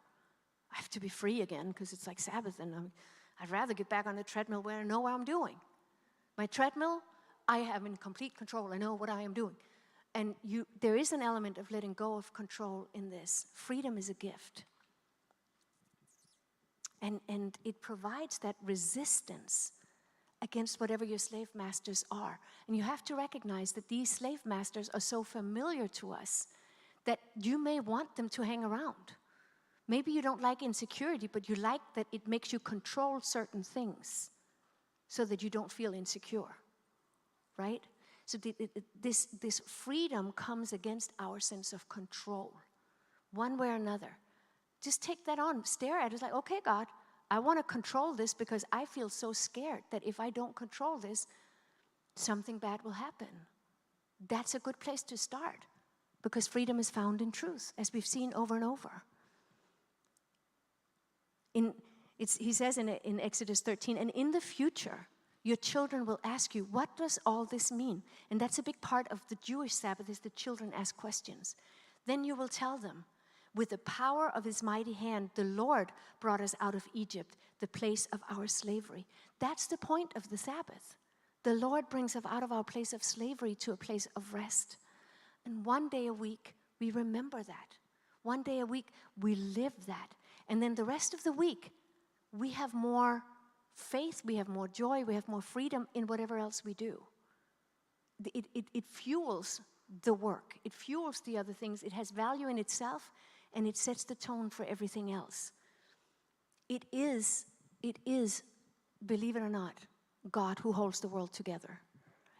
I have to be free again because it's like Sabbath, and I'd rather get back on the treadmill where I know what I'm doing. My treadmill, I am in complete control. I know what I am doing. And there is an element of letting go of control in this. Freedom is a gift. And it provides that resistance against whatever your slave masters are. And you have to recognize that these slave masters are so familiar to us that you may want them to hang around. Maybe you don't like insecurity, but you like that it makes you control certain things so that you don't feel insecure, right? So this freedom comes against our sense of control, one way or another. Just take that on, stare at it. It's like, okay, God, I want to control this because I feel so scared that if I don't control this, something bad will happen. That's a good place to start because freedom is found in truth, as we've seen over and over. He says in Exodus 13, and in the future, your children will ask you, what does all this mean? And that's a big part of the Jewish Sabbath, is the children ask questions. Then you will tell them, with the power of his mighty hand, the Lord brought us out of Egypt, the place of our slavery. That's the point of the Sabbath. The Lord brings us out of our place of slavery to a place of rest. And one day a week, we remember that. One day a week, we live that. And then the rest of the week, we have more faith, we have more joy, we have more freedom in whatever else we do. It fuels the work. It fuels the other things. It has value in itself, and it sets the tone for everything else. It is, believe it or not, God who holds the world together.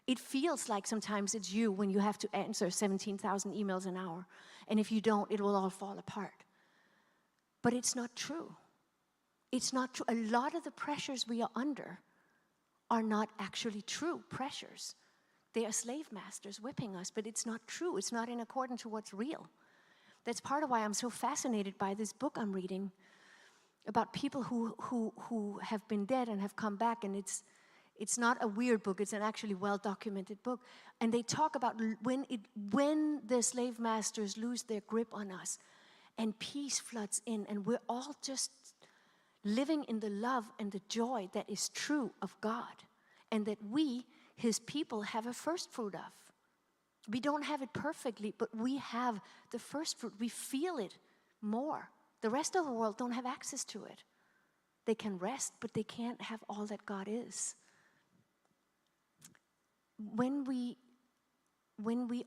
It feels like sometimes it's you when you have to answer 17,000 emails an hour. And if you don't, it will all fall apart. But it's not true. It's not true. A lot of the pressures we are under are not actually true pressures. They are slave masters whipping us, but it's not true. It's not in accordance to what's real. That's part of why I'm so fascinated by this book I'm reading about people who have been dead and have come back, and it's not a weird book. It's an actually well-documented book. And they talk about when the slave masters lose their grip on us and peace floods in, and we're all just living in the love and the joy that is true of God, and that we, his people, have a first fruit of. We don't have it perfectly, but we have the first fruit. We feel it more. The rest of the world don't have access to it. They can rest, but they can't have all that God is. When we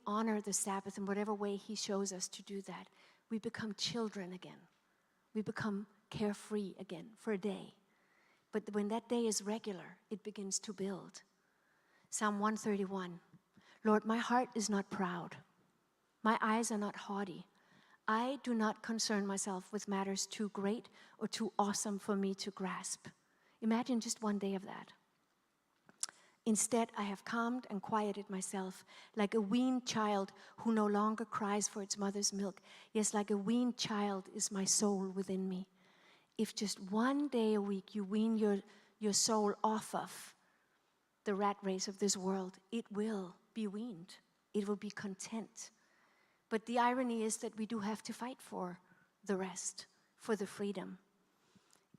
honor the Sabbath in whatever way he shows us to do that, we become children again. We become carefree again for a day. But when that day is regular, it begins to build. Psalm 131, Lord, my heart is not proud. My eyes are not haughty. I do not concern myself with matters too great or too awesome for me to grasp. Imagine just one day of that. Instead, I have calmed and quieted myself like a weaned child who no longer cries for its mother's milk. Yes, like a weaned child is my soul within me. If just one day a week you wean your soul off of the rat race of this world, it will be weaned. It will be content. But the irony is that we do have to fight for the rest, for the freedom.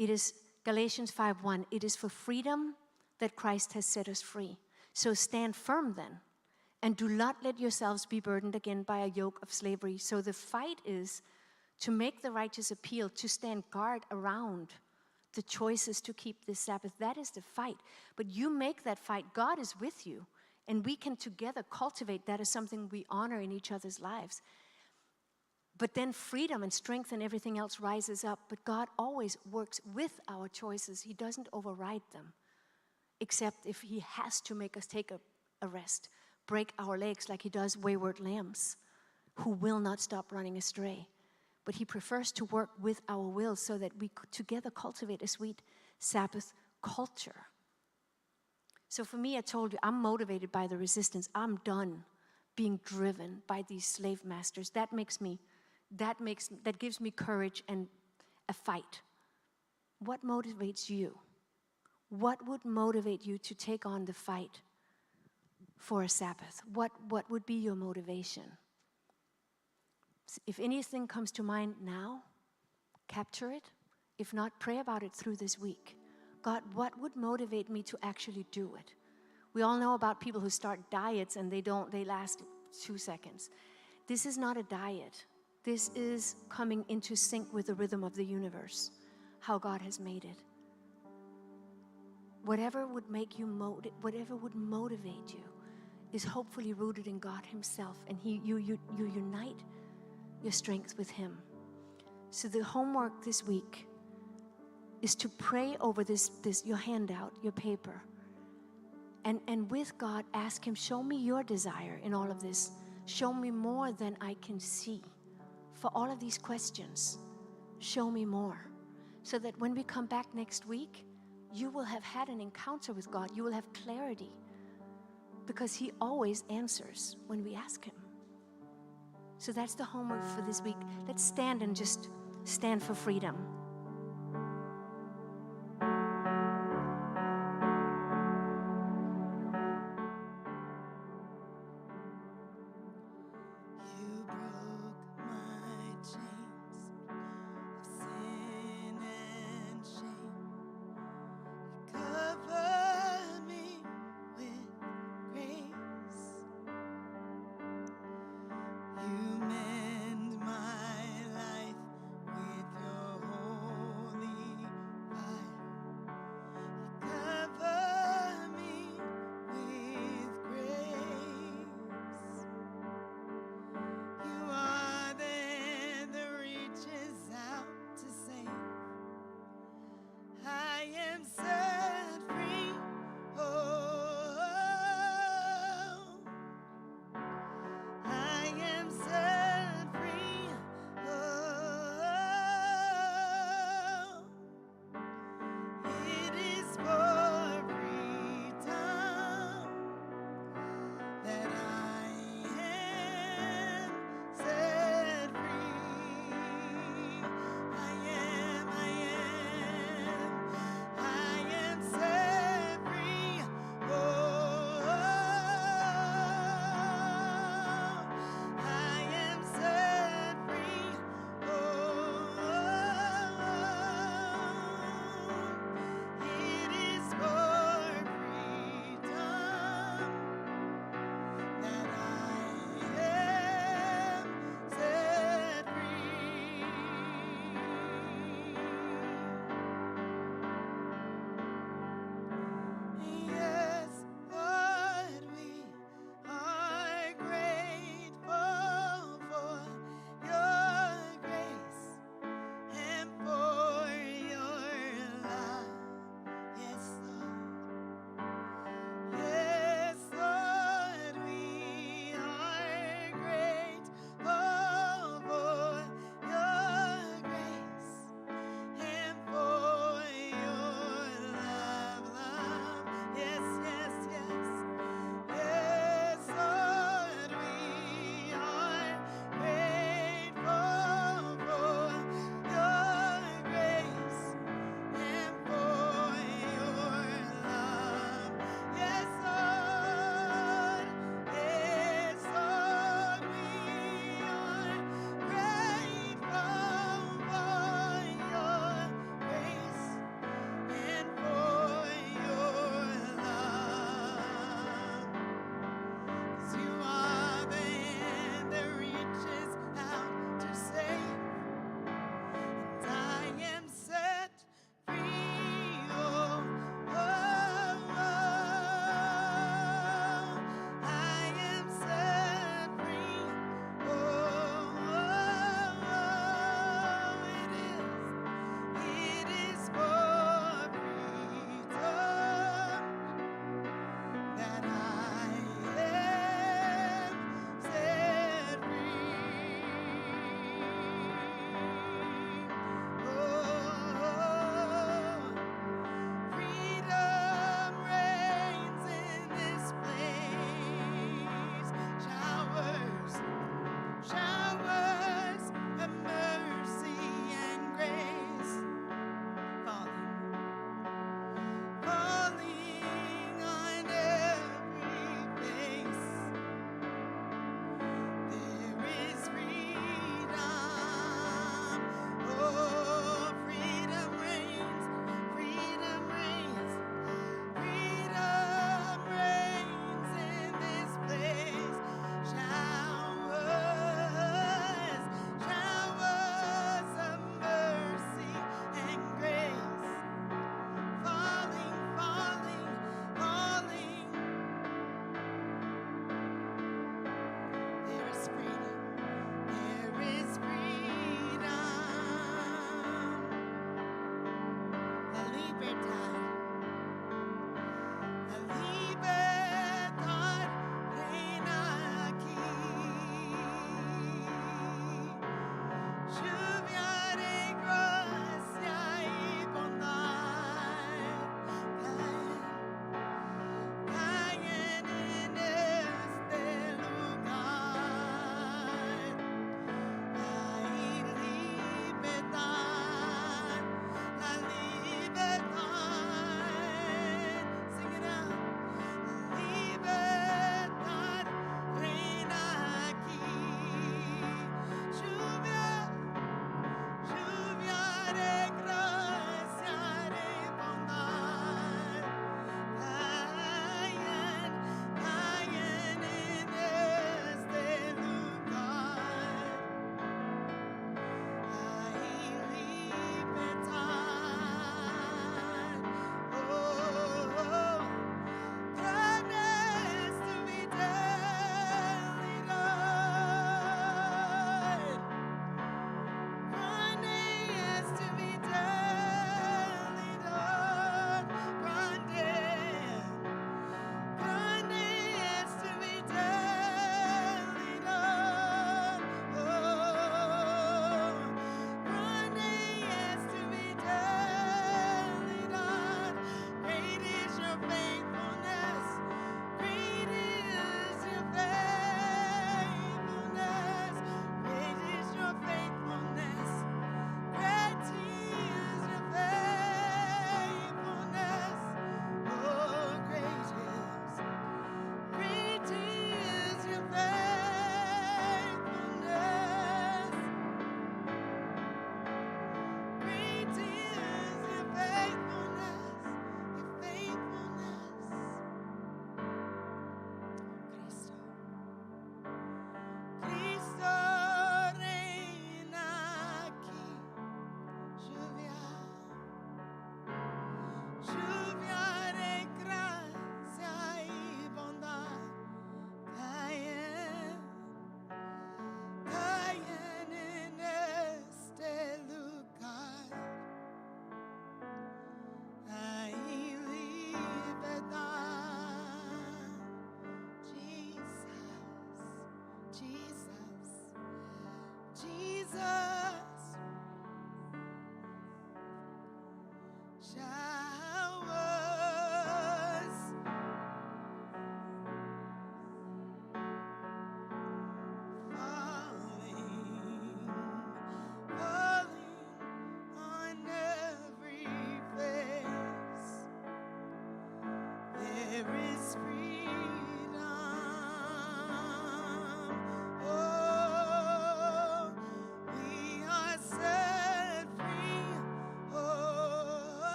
It is Galatians 5:1. It is for freedom that Christ has set us free. So stand firm then, and do not let yourselves be burdened again by a yoke of slavery. So the fight is to make the righteous appeal, to stand guard around the choices to keep this Sabbath. That is the fight. But you make that fight. God is with you. And we can together cultivate that as something we honor in each other's lives. But then freedom and strength and everything else rises up. But God always works with our choices. He doesn't override them. Except if he has to make us take a rest, break our legs like he does wayward lambs. who will not stop running astray. But he prefers to work with our will so that we could together cultivate a sweet Sabbath culture. So for me, I told you, I'm motivated by the resistance. I'm done being driven by these slave masters. That gives me courage and a fight. What motivates you? What would motivate you to take on the fight for a Sabbath? What would be your motivation? If anything comes to mind now, capture it. If not, pray about it through this week. God, what would motivate me to actually do it? We all know about people who start diets and they last 2 seconds. This is not a diet. This is coming into sync with the rhythm of the universe, how God has made it. Whatever would motivate you is hopefully rooted in God himself, and you unite your strength with him. So the homework this week is to pray over this your handout, your paper, and with God ask him, show me your desire in all of this. Show me more than I can see. For all of these questions, show me more. So that when we come back next week, you will have had an encounter with God. You will have clarity. Because he always answers when we ask him. So that's the homework for this week. Let's stand and just stand for freedom. You broke my chains of sin and shame. You covered me with grace. You mend my life with your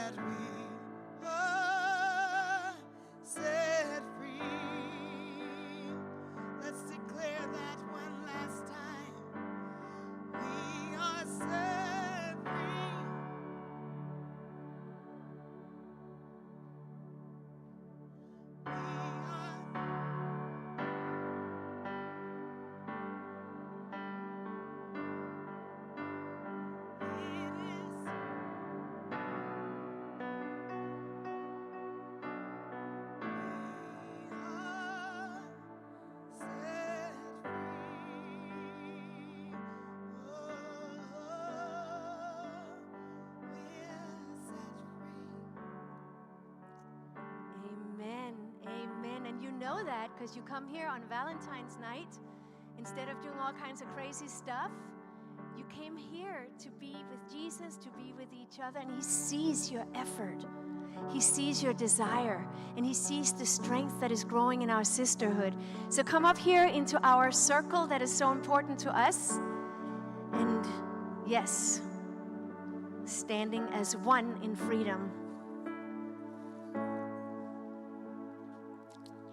that we are set free. Let's declare that one last time. We are set free. We Amen. Amen. And you know that because you come here on Valentine's night. Instead of doing all kinds of crazy stuff, you came here to be with Jesus, to be with each other, and He sees your effort. He sees your desire, and He sees the strength that is growing in our sisterhood. So come up here into our circle that is so important to us. And yes, standing as one in freedom.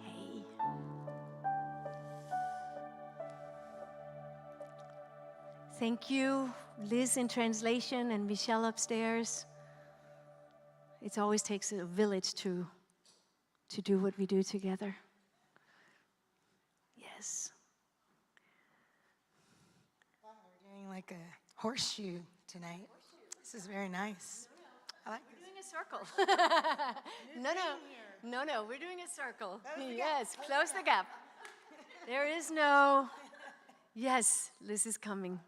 Hey. Thank you, Liz in translation and Michelle upstairs. It always takes a village to do what we do together. Yes. We're doing like a horseshoe tonight. This is very nice. I like We're doing a circle. No, we're doing a circle. Yes, close the gap. There is no, yes, Liz is coming.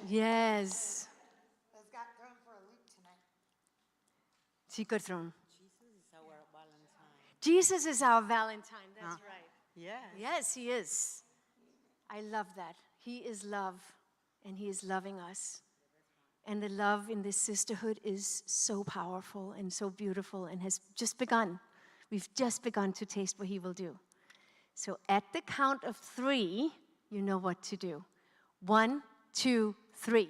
Yes. Liz got thrown for a loop tonight. She got thrown. Jesus is our Valentine. Jesus is our Valentine, that's right. Yes. Yes, He is. I love that. He is love, and He is loving us. And the love in this sisterhood is so powerful and so beautiful and has just begun. We've just begun to taste what He will do. So at the count of 3, you know what to do. 1, 2, 3.